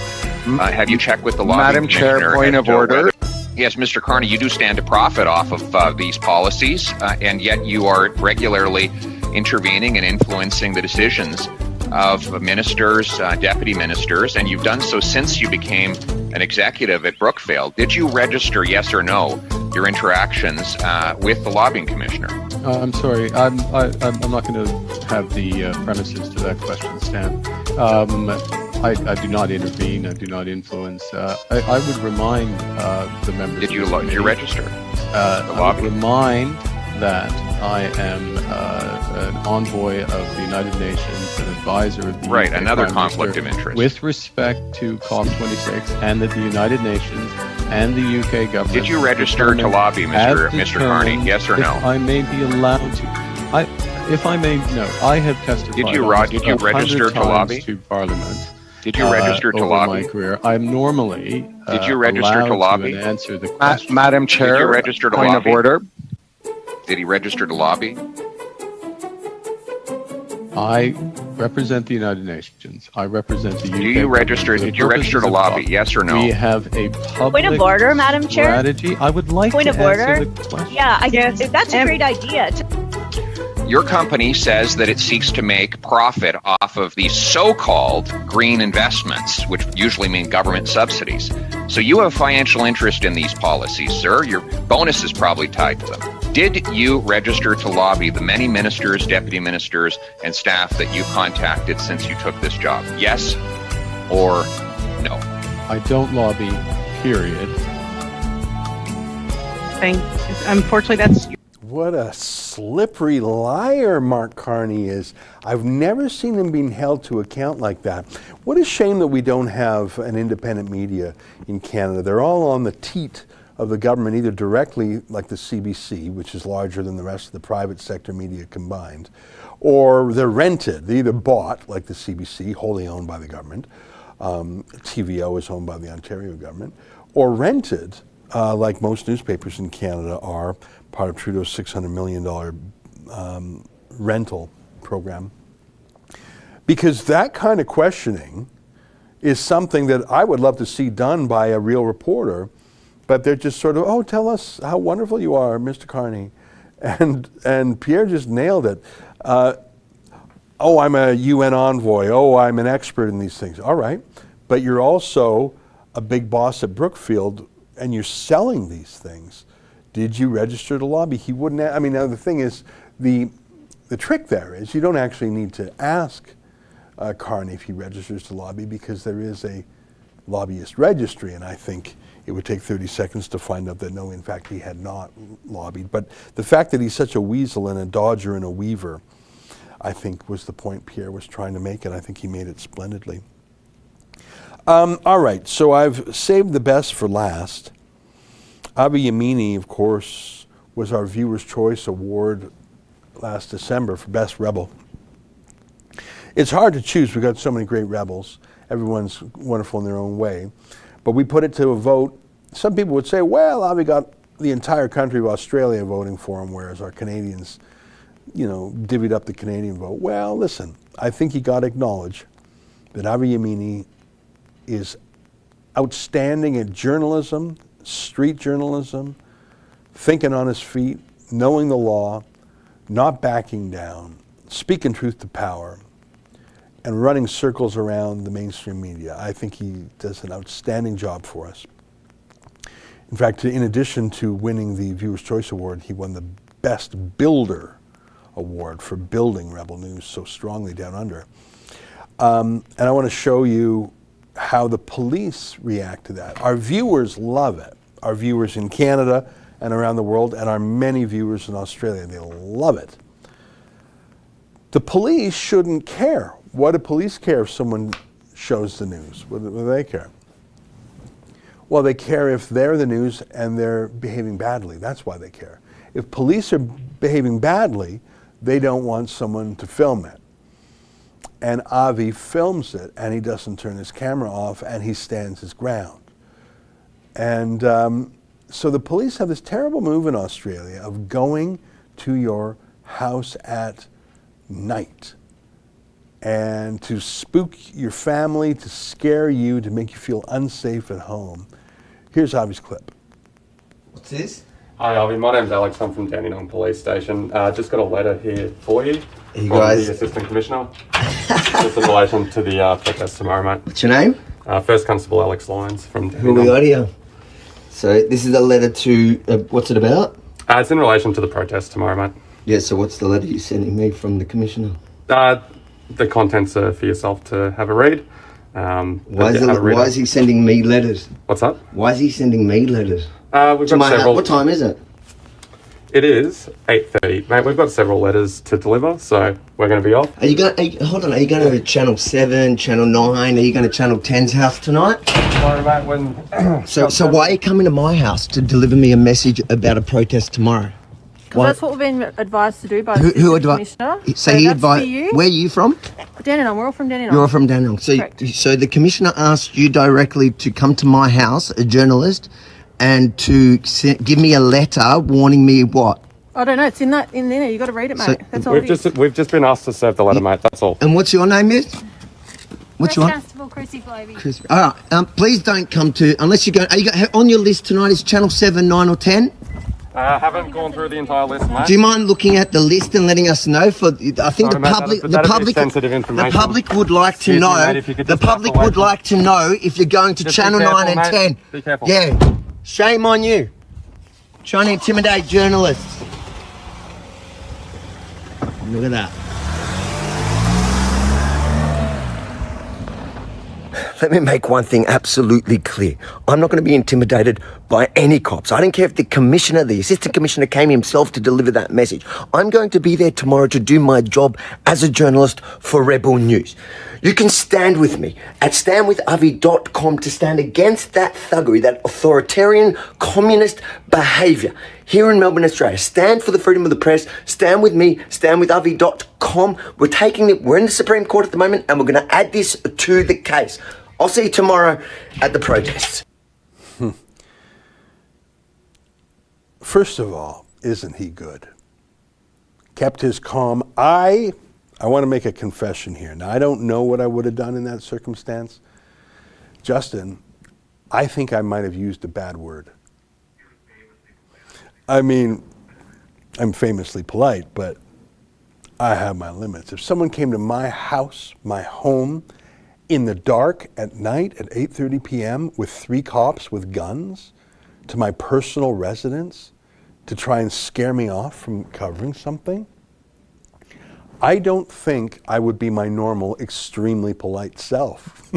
Have you checked with the lobbying commissioner? Madam Chair, point of order. Yes, Mr. Carney, you do stand to profit off of these policies, and yet you are regularly intervening and influencing the decisions of ministers, deputy ministers, and you've done so since you became an executive at Brookfield. Did you register, yes or no, your interactions with the lobbying commissioner? I'm sorry, I'm not going to have the premises to that question, Stan. I do not intervene. I do not influence. I would remind the members. Did you register? I would remind that I am an envoy of the United Nations, an advisor of the Right, UK another Prime conflict Minister, of interest. with respect to COP26, and that the United Nations and the UK government. Did you register to lobby, Mr. Carney? Yes or no? If I may be allowed to. If I may, no. I have testified. Did you register to lobby? To Parliament. Did you register to over lobby? My career, I'm normally. Did you register to lobby? Answer the question. Madam Chair, Did you register to point lobby? of order. Did he register to lobby? I represent the United Nations. I represent the UK. Did you register to lobby? Yes or no? We have a public Point of order, Madam Chair. Strategy. I would like Point to of order. answer the question. Yeah, I guess that's a great idea. Your company says that it seeks to make profit off of these so-called green investments, which usually mean government subsidies. So you have a financial interest in these policies, sir. Your bonus is probably tied to them. Did you register to lobby the many ministers, deputy ministers, and staff that you contacted since you took this job? Yes or no? I don't lobby, period. Unfortunately, that's... What a slippery liar Mark Carney is. I've never seen him being held to account like that. What a shame that we don't have an independent media in Canada. They're all on the teat of the government, either directly, like the CBC, which is larger than the rest of the private sector media combined, or they're rented. They're either bought, like the CBC, wholly owned by the government. TVO is owned by the Ontario government, or rented, like most newspapers in Canada are, part of Trudeau's $600 million rental program. Because that kind of questioning is something that I would love to see done by a real reporter, but they're just sort of, oh, tell us how wonderful you are, Mr. Carney. And Pierre just nailed it. Oh, I'm a UN envoy. Oh, I'm an expert in these things. All right, but you're also a big boss at Brookfield, and you're selling these things. Did you register to lobby? He wouldn't. I mean, now the thing is, the trick there is you don't actually need to ask Carney if he registers to lobby, because there is a lobbyist registry, and I think it would take 30 seconds to find out that no, in fact, he had not lobbied. But the fact that he's such a weasel and a dodger and a weaver, I think, was the point Pierre was trying to make, and I think he made it splendidly. All right, so I've saved the best for last. Avi Yemini, of course, was our Viewer's Choice Award last December for Best Rebel. It's hard to choose. We've got so many great rebels. Everyone's wonderful in their own way. But we put it to a vote. Some people would say, well, Avi got the entire country of Australia voting for him, whereas our Canadians, divvied up the Canadian vote. Well, listen, I think you got to acknowledge that Avi Yemini is outstanding at journalism, street journalism, thinking on his feet, knowing the law, not backing down, speaking truth to power, and running circles around the mainstream media. I think he does an outstanding job for us. In fact, in addition to winning the Viewer's Choice Award, he won the Best Builder Award for building Rebel News so strongly down under. And I want to show you how the police react to that. Our viewers love it. Our viewers in Canada and around the world, and our many viewers in Australia, they love it. The police shouldn't care. What do police care if someone shows the news? What do they care? Well, they care if they're the news and they're behaving badly. That's why they care. If police are behaving badly, they don't want someone to film it. And Avi films it, and he doesn't turn his camera off, and he stands his ground. And so the police have this terrible move in Australia of going to your house at night and to spook your family, to scare you, to make you feel unsafe at home. Here's Avi's clip. What's this? Hi Avi, my name's Alex, I'm from Dandenong Police Station. Just got a letter here for you from the Assistant Commissioner. Just in relation to the protest tomorrow, mate. What's your name? First Constable Alex Lyons from Who we got here? So this is a letter to, what's it about? It's in relation to the protest tomorrow, mate. Yeah, so what's the letter you're sending me from the Commissioner? The contents are for yourself to have a read. Why is he sending me letters? What's that? Why is he sending me letters? We've got several. What time is it? It is 8:30, mate. We've got several letters to deliver, so we're going to be off. Are you going to Channel 7, Channel 9? Are you going to Channel 10's house tonight? Sorry, mate. When so why are you coming to my house to deliver me a message about a protest tomorrow? Because that's what we've been advised to do by the Commissioner. So he advised. Where are you from? Dandenong. We're all from Dandenong. You're all from Dandenong. So the Commissioner asked you directly to come to my house, a journalist, and to give me a letter warning me what? I don't know. It's in there. You got to read it, mate. So that's all. We've just been asked to serve the letter, mate. That's all. And what's your name, miss? What's your name? Constable Chrissy Flavey. All right. Please don't come to unless you go. Are you on your list tonight? Is Channel 7, 9, or 10? Haven't gone through the entire list, mate. Do you mind looking at the list and letting us know? I think the public would like to know. The public would like to know if you're going to Channel 9 and 10. Be careful. Yeah. Shame on you. Trying to intimidate journalists. Look at that. Let me make one thing absolutely clear. I'm not going to be intimidated by any cops. I don't care if the Commissioner, the Assistant Commissioner came himself to deliver that message. I'm going to be there tomorrow to do my job as a journalist for Rebel News. You can stand with me at standwithavi.com to stand against that thuggery, that authoritarian communist behaviour here in Melbourne, Australia. Stand for the freedom of the press. Stand with me, standwithavi.com. We're in the Supreme Court at the moment, and we're going to add this to the case. I'll see you tomorrow at the protests. First of all, isn't he good? Kept his calm. I want to make a confession here. Now, I don't know what I would have done in that circumstance. Justin, I think I might have used a bad word. I mean, I'm famously polite, but I have my limits. If someone came to my house, my home, in the dark at night at 8:30 p.m. with 3 cops with guns to my personal residence to try and scare me off from covering something, I don't think I would be my normal, extremely polite self.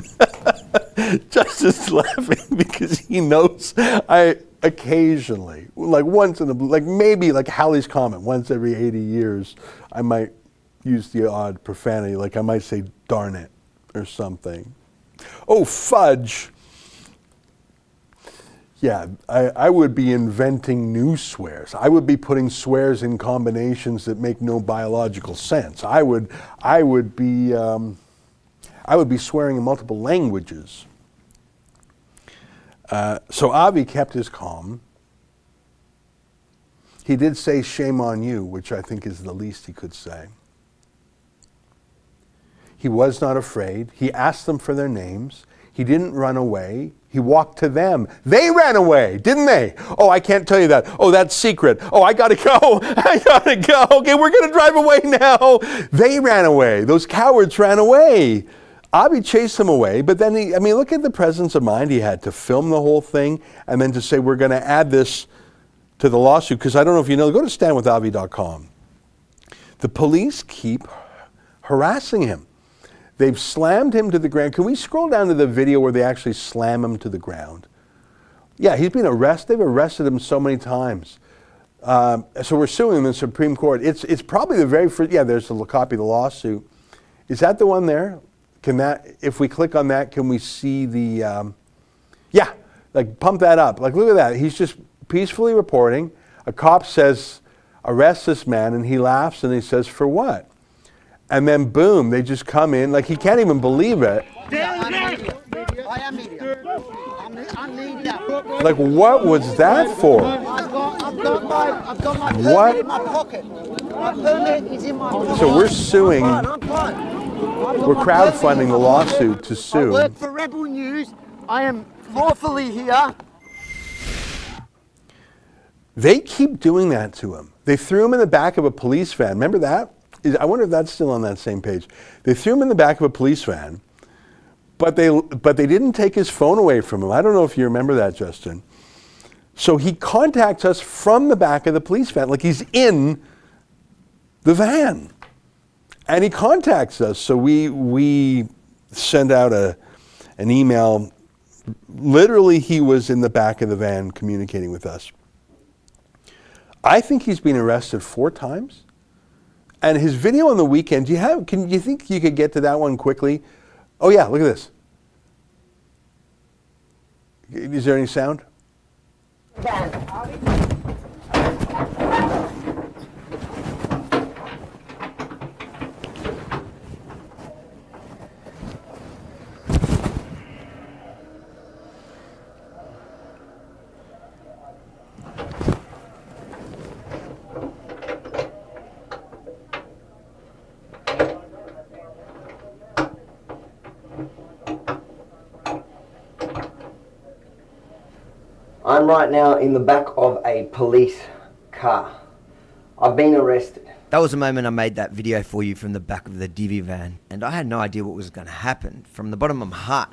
Justin's laughing because he knows I occasionally, like once in a blue, like maybe like Halley's Comet, once every 80 years, I might use the odd profanity, like I might say darn it or something. Oh, fudge. Yeah, I would be inventing new swears. I would be putting swears in combinations that make no biological sense. I would be swearing in multiple languages. So Avi kept his calm. He did say shame on you, which I think is the least he could say. He was not afraid. He asked them for their names. He didn't run away. He walked to them. They ran away, didn't they? Oh, I can't tell you that. Oh, that's secret. Oh, I gotta go. I gotta go. Okay, we're gonna drive away now. They ran away. Those cowards ran away. Avi chased them away, but then look at the presence of mind he had to film the whole thing and then to say, we're gonna add this to the lawsuit. Because I don't know if you know, go to standwithavi.com. The police keep harassing him. They've slammed him to the ground. Can we scroll down to the video where they actually slam him to the ground? Yeah, he's been arrested. They've arrested him so many times. So we're suing him in the Supreme Court. It's probably the very first, yeah, there's a copy of the lawsuit. Is that the one there? Can that, if we click on that, can we see the, yeah, like pump that up. Like look at that. He's just peacefully reporting. A cop says, arrest this man, and he laughs and he says, for what? And then boom, they just come in, like he can't even believe it. I am media. I'm media. Like what was that for? I've got my permit in my pocket. My permit is in my pocket. So we're suing, I'm fine. We're crowdfunding the lawsuit to sue. I work for Rebel News. I am lawfully here. They keep doing that to him. They threw him in the back of a police van. Remember that? I wonder if that's still on that same page. They threw him in the back of a police van, but they didn't take his phone away from him. I don't know if you remember that, Justin. So he contacts us from the back of the police van, like he's in the van. And he contacts us. So we send out an email. Literally, he was in the back of the van communicating with us. I think he's been arrested 4 times. And his video on the weekend, do you think you could get to that one quickly? Oh yeah, look at this. Is there any sound? I'm right now in the back of a police car. I've been arrested. That was the moment I made that video for you from the back of the divvy van, and I had no idea what was going to happen. From the bottom of my heart.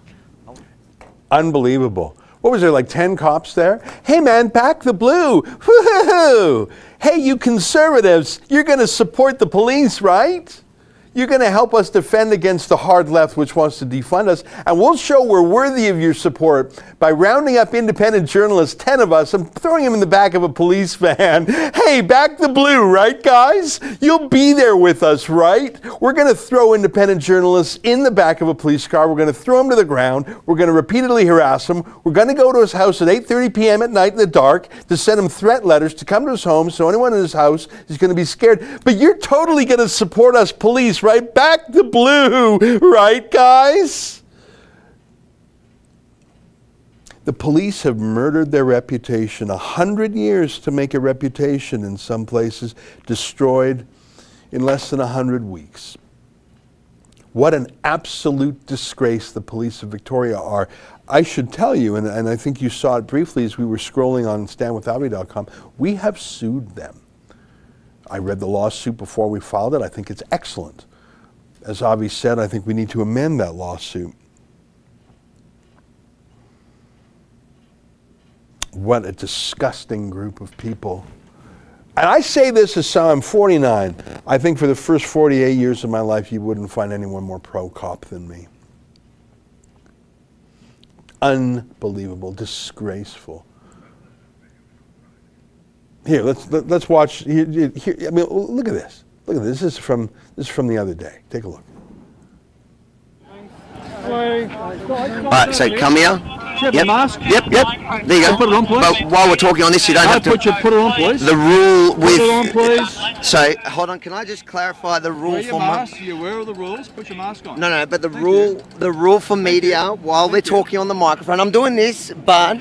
Unbelievable. What was there, like 10 cops there? Hey man, back the blue. Woohoo! Hey, you conservatives, you're going to support the police, right? You're going to help us defend against the hard left which wants to defund us, and we'll show we're worthy of your support by rounding up independent journalists, 10 of us, and throwing them in the back of a police van. Hey, back the blue, right guys? You'll be there with us, right? We're going to throw independent journalists in the back of a police car. We're going to throw them to the ground. We're going to repeatedly harass them. We're going to go to his house at 8:30 p.m. at night in the dark to send him threat letters to come to his home, so anyone in his house is going to be scared. But you're totally going to support us police, right? Back the blue, right, guys? The police have murdered their reputation. 100 years to make a reputation in some places, destroyed in less than 100 weeks. What an absolute disgrace the police of Victoria are. I should tell you, and I think you saw it briefly as we were scrolling on standwithavi.com, we have sued them. I read the lawsuit before we filed it. I think it's excellent. As Avi said, I think we need to amend that lawsuit. What a disgusting group of people. And I say this as someone, I'm 49. I think for the first 48 years of my life, you wouldn't find anyone more pro-cop than me. Unbelievable, disgraceful. Here, let's watch. Here, I mean, look at this. Look at this. This is from the other day. Take a look. Right, so come here. Yep. The mask? Yep. There you go. Put it on, please. But while we're talking on this, you don't have to. Put it on, please. The rule with. Put it on, please. So hold on. Can I just clarify the rule Wear your for mask. You're aware of the rules. Put your mask on. No, but the rule for media while they're talking on the microphone. I'm doing this, but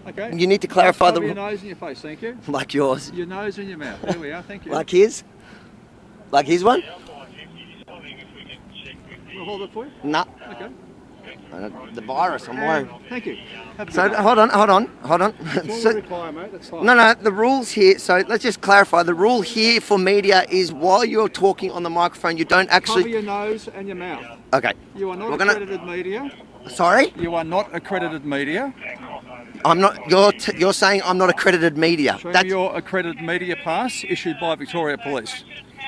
Okay. you need to clarify Cover your nose and your face. Thank you. Like yours. Your nose and your mouth. There we are. Thank you. Like his. Like his one. We'll hold it for you. No. Okay. The virus. I'm worried. Thank you. So hold on. That's all we require, mate. That's fine. No, the rules here, so let's just clarify. The rule here for media is while you're talking on the microphone, you don't actually... Cover your nose and your mouth. Okay. You are not accredited media. Sorry? You are not accredited media. I'm not... You're saying I'm not accredited media. Show me your accredited media pass issued by Victoria Police.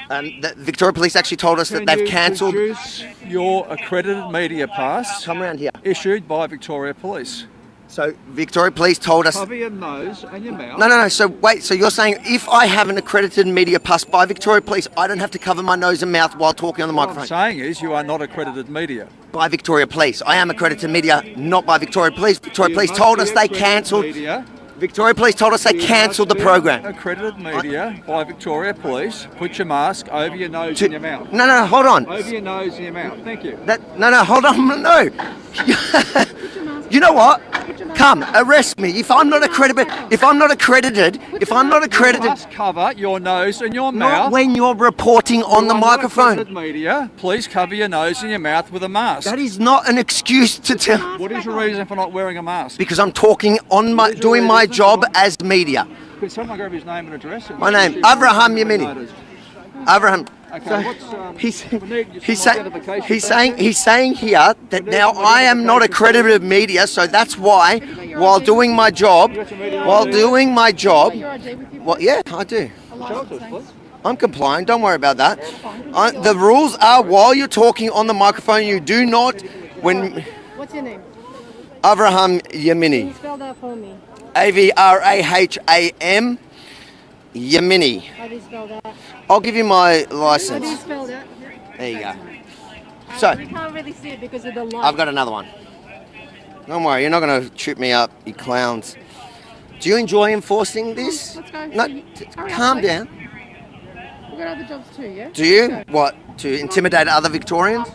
And the Victoria Police actually told us that they've cancelled... Can you produce your accredited media pass... Come around here. ...issued by Victoria Police? So Victoria Police told us... Cover your nose and your mouth. No. So wait, so you're saying if I have an accredited media pass by Victoria Police, I don't have to cover my nose and mouth while talking on the microphone? What I'm saying is you are not accredited media. By Victoria Police. I am accredited media, not by Victoria Police. Victoria Police told us they cancelled... Victoria Police told us they cancelled the program. Accredited media by Victoria Police. Put your mask over your nose and your mouth. No, hold on. Over your nose and your mouth. Thank you. No, hold on. No. You know what? Come, arrest me. If I'm not accredited, You must cover your nose and your mouth. Not when you're reporting on the microphone. Not media, please cover your nose and your mouth with a mask. That is not an excuse to tell. What is your reason for not wearing a mask? Because I'm talking on doing my job as media. Could someone grab his name and address? My name, Avi Yemini. Abraham. Okay, He's saying here that now I am not accredited media, so that's why while doing my job, well, yeah, I do. I'm complying. Don't worry about that. The rules are while you're talking on the microphone, you do not What's your name? Abraham Yemini. Can you spell that for me? Avraham Yemini. How do you spell that? I'll give you my How license. do you spell that? There you go. So, we can't really see it because of the light. I've got another one. Don't worry, you're not going to trip me up, you clowns. Do you enjoy enforcing this? Let's go. No, calm down. We've got other jobs too, yeah? Do you? What, to intimidate other Victorians?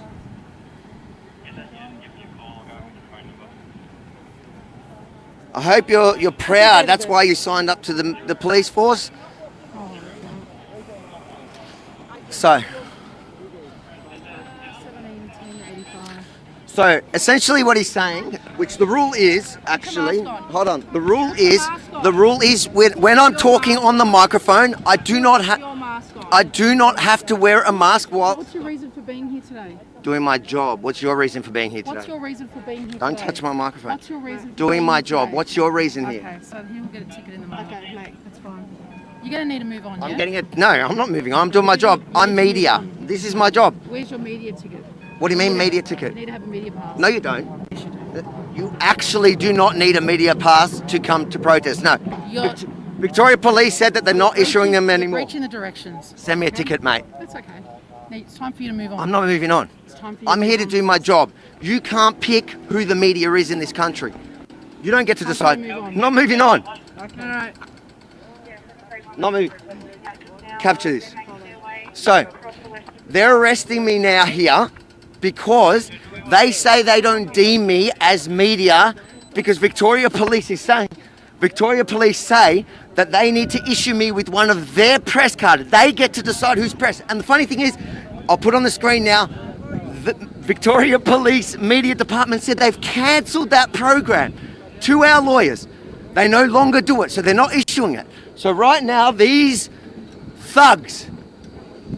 I hope you're proud. That's why you signed up to the police force. So essentially what he's saying, which the rule is actually, hold on, the rule is when I'm talking on the microphone, I do not have to wear a mask while What's your reason for being here today? doing my job. What's your reason for being here today? What's your reason for being here Don't today? touch my microphone. What's your reason for Doing being my here job. today? What's your reason here? Okay, so he'll get a ticket in the morning. Okay, mate, that's fine. You're going to need to move on, I'm yeah? getting it. No, I'm not moving on. I'm doing my job. I'm media. This is my job. Where's your media ticket? What do you mean media ticket? You need to have a media pass. No, you don't. You actually do not need a media pass to come to protest. No. Victoria Police said that they're not issuing them anymore. Breaching the directions. Send me a ticket, mate. That's okay. Now, it's time for you to move on. I'm not moving on. It's time for you I'm to here move to do my job. You can't pick who the media is in this country. You don't get to decide. Not moving on. Okay. All right. Not moving. Capture this. So, they're arresting me now here because they say they don't deem me as media because Victoria Police say that they need to issue me with one of their press cards. They get to decide who's press. And the funny thing is, I'll put on the screen now, the Victoria Police Media Department said they've cancelled that program to our lawyers. They no longer do it, so they're not issuing it. So right now, these thugs,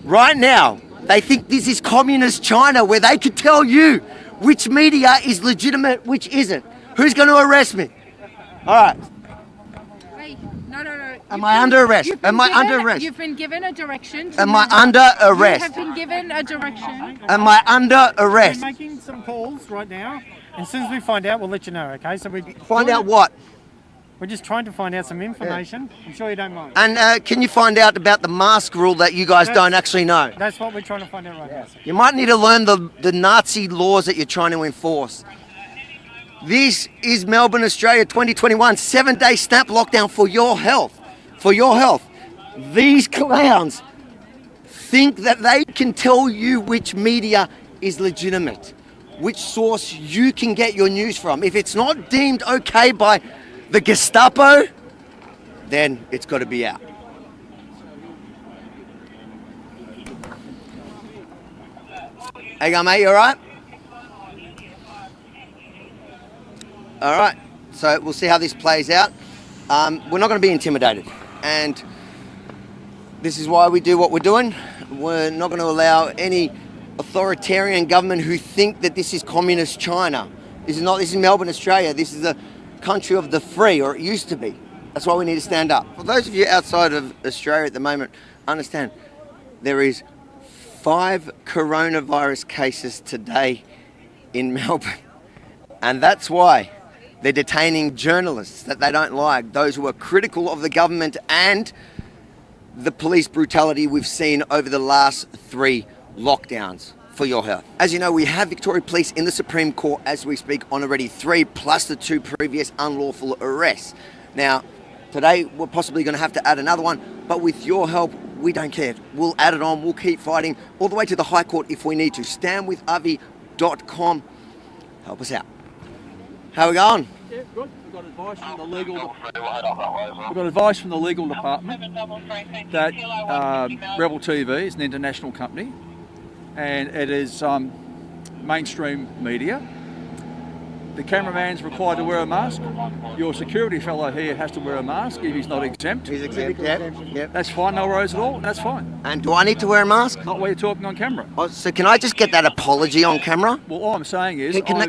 they think this is communist China where they could tell you which media is legitimate, which isn't. Who's going to arrest me? All right. Hey, no. Am I under arrest? Am I under arrest? You've been given a direction. Am I under arrest? You have been given a direction. Am I under arrest? We're making some calls right now. As soon as we find out, we'll let you know, okay? So we Find out what? We're just trying to find out some information. I'm sure you don't mind. And can you find out about the mask rule that you guys don't actually know? That's what we're trying to find out right now. You might need to learn the Nazi laws that you're trying to enforce. This is Melbourne, Australia 2021, 7-day snap lockdown for your health. For your health. These clowns think that they can tell you which media is legitimate, which source you can get your news from. If it's not deemed okay by the Gestapo, then it's got to be out. Hey, mate, you all right? All right, so we'll see how this plays out. We're not going to be intimidated, and this is why we do what we're doing. We're not going to allow any authoritarian government who think that this is communist China. This is Melbourne, Australia. This is a country of the free, or it used to be. That's why we need to stand up. For those of you outside of Australia at the moment, understand there is 5 coronavirus cases today in Melbourne, and that's why they're detaining journalists that they don't like, those who are critical of the government and the police brutality we've seen over the last 3 lockdowns for your health. As you know, we have Victoria Police in the Supreme Court as we speak on already 3 plus the 2 previous unlawful arrests. Now, today we're possibly going to have to add another one, but with your help, we don't care. We'll add it on, we'll keep fighting all the way to the High Court if we need to. Standwithavi.com. Help us out. How we going? Yeah, good. We've got advice from the legal department that Rebel TV is an international company, and it is mainstream media. The cameraman's required to wear a mask. Your security fellow here has to wear a mask if he's not exempt. He's exempt, yep. That's fine, no worries at all. That's fine. And do I need to wear a mask? Not while you're talking on camera. Oh, so can I just get that apology on camera? Well, all I'm saying is... Can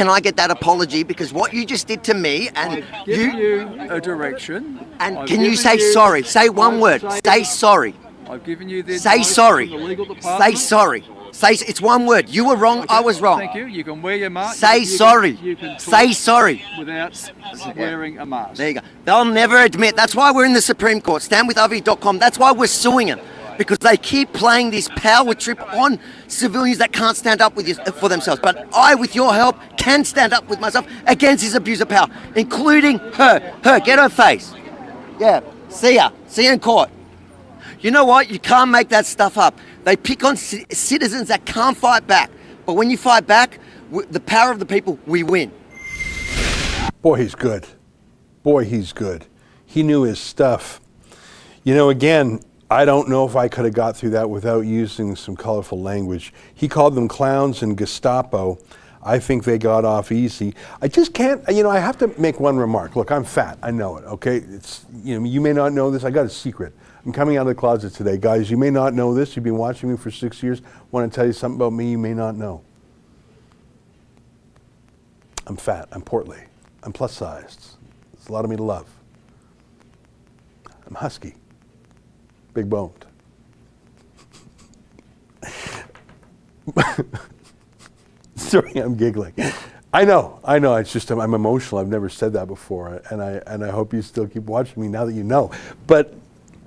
I get that apology? Because what you just did to me and I've given you a direction. And can you say sorry? Say one word. Say sorry. I've given you this. Say sorry. From the legal department. Say sorry. It's one word. You were wrong. Okay, I was wrong. Thank you. You can wear your mask. Say sorry. You can Say sorry. Without wearing a mask. There you go. They'll never admit. That's why we're in the Supreme Court. Standwithavi.com. That's why we're suing them. Because they keep playing this power trip on civilians that can't stand up for themselves. But I, with your help, can stand up with myself against this abuse of power, including her. Get her face. Yeah. See ya. See you in court. You know what? You can't make that stuff up. They pick on citizens that can't fight back. But when you fight back, the power of the people, we win. Boy, he's good. Boy, he's good. He knew his stuff. You know, again, I don't know if I could have got through that without using some colorful language. He called them clowns and Gestapo. I think they got off easy. I just can't, I have to make one remark. Look, I'm fat. I know it, okay? It's, you may not know this. I got a secret. I'm coming out of the closet today. Guys, you may not know this. You've been watching me for 6 years. I want to tell you something about me you may not know. I'm fat. I'm portly. I'm plus sized. There's a lot of me to love. I'm husky. Big boned. Sorry, I'm giggling. I know. It's just I'm emotional. I've never said that before, and I hope you still keep watching me now that you know. But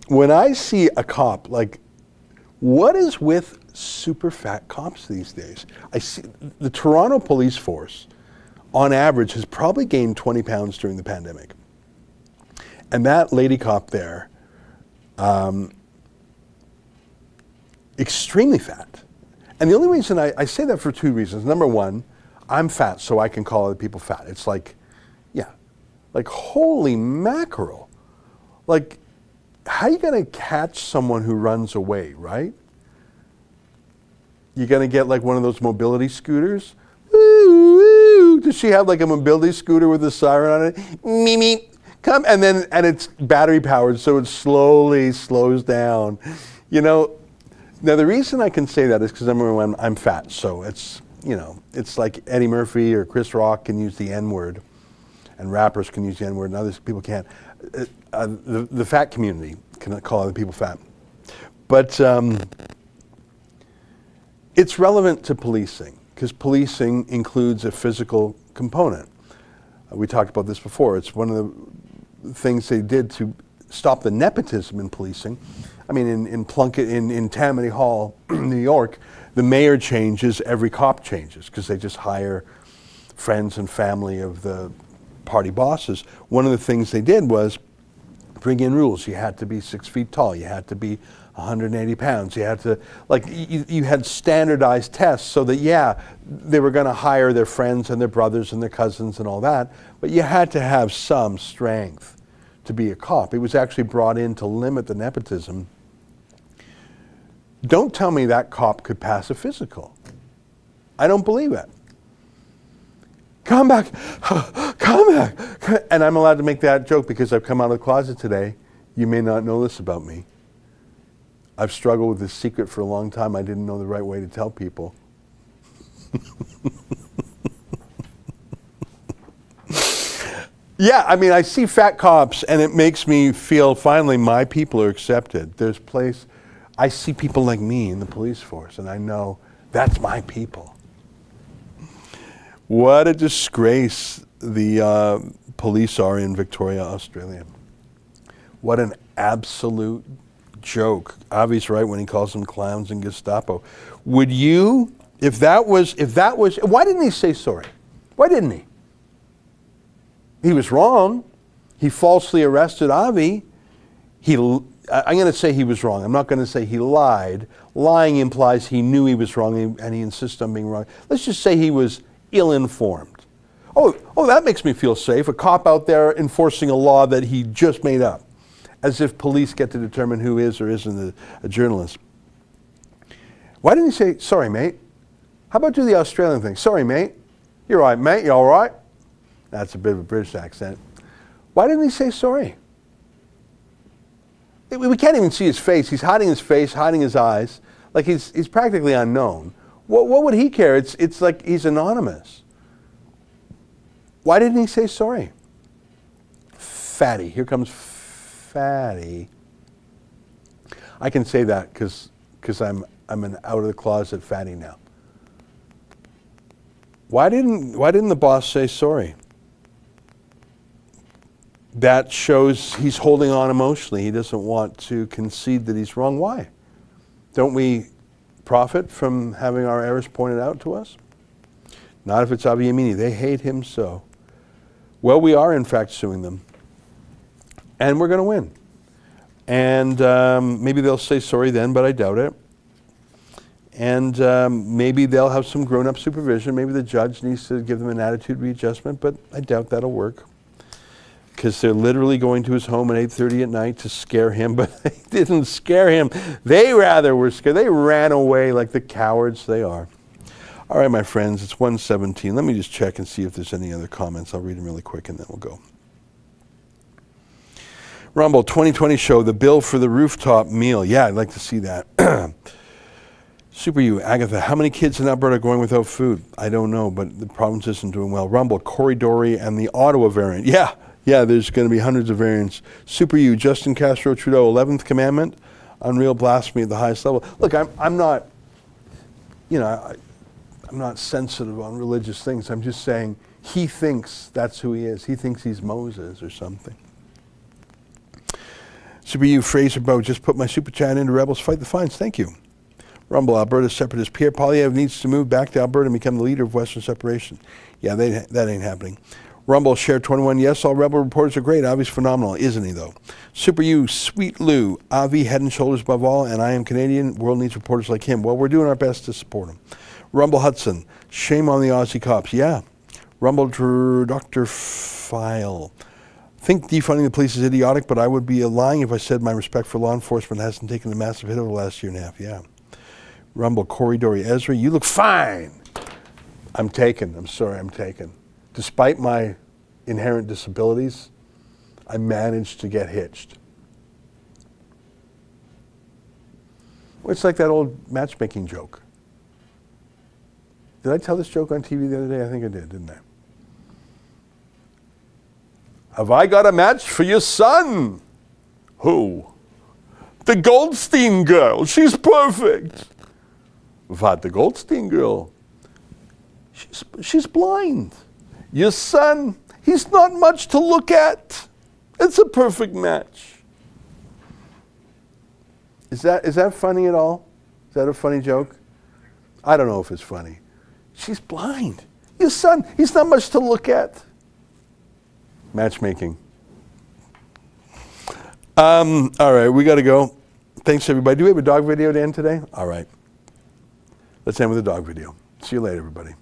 when I see a cop, like, what is with super fat cops these days? I see the Toronto police force, on average, has probably gained 20 pounds during the pandemic, and that lady cop there, extremely fat. And the only reason I say that for 2 reasons. Number one, I'm fat, so I can call other people fat. It's like, holy mackerel. Like, how are you going to catch someone who runs away, right? You're going to get like one of those mobility scooters? Woo, woo. Does she have like a mobility scooter with a siren on it? Meep, meep. Come, and it's battery powered, so it slowly slows down. Now the reason I can say that is because number one, I'm fat, so it's like Eddie Murphy or Chris Rock can use the N-word, and rappers can use the N-word, and other people can't. The fat community can call other people fat. But it's relevant to policing, because policing includes a physical component. We talked about this before. It's one of the things they did to stop the nepotism in policing. I mean, in Plunkett, in Tammany Hall, New York, the mayor changes, every cop changes, because they just hire friends and family of the party bosses. One of the things they did was bring in rules. You had to be 6 feet tall. You had to be 180 pounds. You had to, like, you had standardized tests so that, yeah, they were going to hire their friends and their brothers and their cousins and all that, but you had to have some strength to be a cop. It was actually brought in to limit the nepotism. Don't tell me that cop could pass a physical. I don't believe it. Come back, come back. And I'm allowed to make that joke because I've come out of the closet today. You may not know this about me. I've struggled with this secret for a long time. I didn't know the right way to tell people. Yeah, I mean, I see fat cops and it makes me feel finally my people are accepted. There's place, I see people like me in the police force and I know that's my people. What a disgrace the police are in Victoria, Australia. What an absolute joke. Avi's right when he calls them clowns and Gestapo. Would you, if that was, why didn't he say sorry? Why didn't he? He was wrong. He falsely arrested Avi. I'm going to say he was wrong. I'm not going to say he lied. Lying implies he knew he was wrong and he insists on being wrong. Let's just say he was ill-informed. Oh, that makes me feel safe. A cop out there enforcing a law that he just made up, as if police get to determine who is or isn't a journalist. Why didn't he say, sorry, mate? How about do the Australian thing? Sorry, mate. You're right, mate. You all right? That's a bit of a British accent. Why didn't he say sorry? We can't even see his face. He's hiding his face, hiding his eyes. Like he's practically unknown. What would he care? It's like he's anonymous. Why didn't he say sorry? Fatty. Here comes Fatty. I can say that because I'm an out of the closet fatty now. Why didn't the boss say sorry? That shows he's holding on emotionally. He doesn't want to concede that he's wrong. Why? Don't we profit from having our errors pointed out to us? Not if it's Avi Yemini. They hate him so. Well, we are in fact suing them. And we're going to win. And maybe they'll say sorry then, but I doubt it. And maybe they'll have some grown-up supervision. Maybe the judge needs to give them an attitude readjustment, but I doubt that'll work. Because they're literally going to his home at 8:30 at night to scare him, but they didn't scare him. They rather were scared. They ran away like the cowards they are. All right, my friends, it's 1:17. Let me just check and see if there's any other comments. I'll read them really quick and then we'll go. Rumble, 2020 show, the bill for the rooftop meal. Yeah, I'd like to see that. Super you, Agatha, how many kids in Alberta are going without food? I don't know, but the province isn't doing well. Rumble, Corey Dory and the Ottawa variant. Yeah, there's going to be hundreds of variants. Super you, Justin Castro Trudeau, 11th commandment, unreal blasphemy at the highest level. Look, I'm not, I'm not sensitive on religious things. I'm just saying he thinks that's who he is. He thinks he's Moses or something. Super you, Fraser Bow, just put my super chat into Rebels Fight the Fines. Thank you. Rumble, Alberta separatist Pierre Poilievre needs to move back to Alberta and become the leader of Western separation. Yeah, that ain't happening. Rumble, Share 21, yes, all Rebel reporters are great. Avi's phenomenal, isn't he, though? Super you, Sweet Lou, Avi, head and shoulders above all, and I am Canadian. World needs reporters like him. Well, we're doing our best to support him. Rumble Hudson, shame on the Aussie cops. Yeah. Rumble Dr. File. Think defunding the police is idiotic, but I would be lying if I said my respect for law enforcement hasn't taken a massive hit over the last year and a half. Yeah. Rumble, Corey Dory, Ezra, you look fine. I'm taken. Despite my inherent disabilities, I managed to get hitched. Well, it's like that old matchmaking joke. Did I tell this joke on TV the other day? I think I did, didn't I? Have I got a match for your son? Who? The Goldstein girl. She's perfect. What, the Goldstein girl? She's blind. Your son, he's not much to look at. It's a perfect match. Is that funny at all? Is that a funny joke? I don't know if it's funny. She's blind. Your son, he's not much to look at. Matchmaking. All right, we got to go. Thanks, everybody. Do we have a dog video to end today? All right. Let's end with a dog video. See you later, everybody.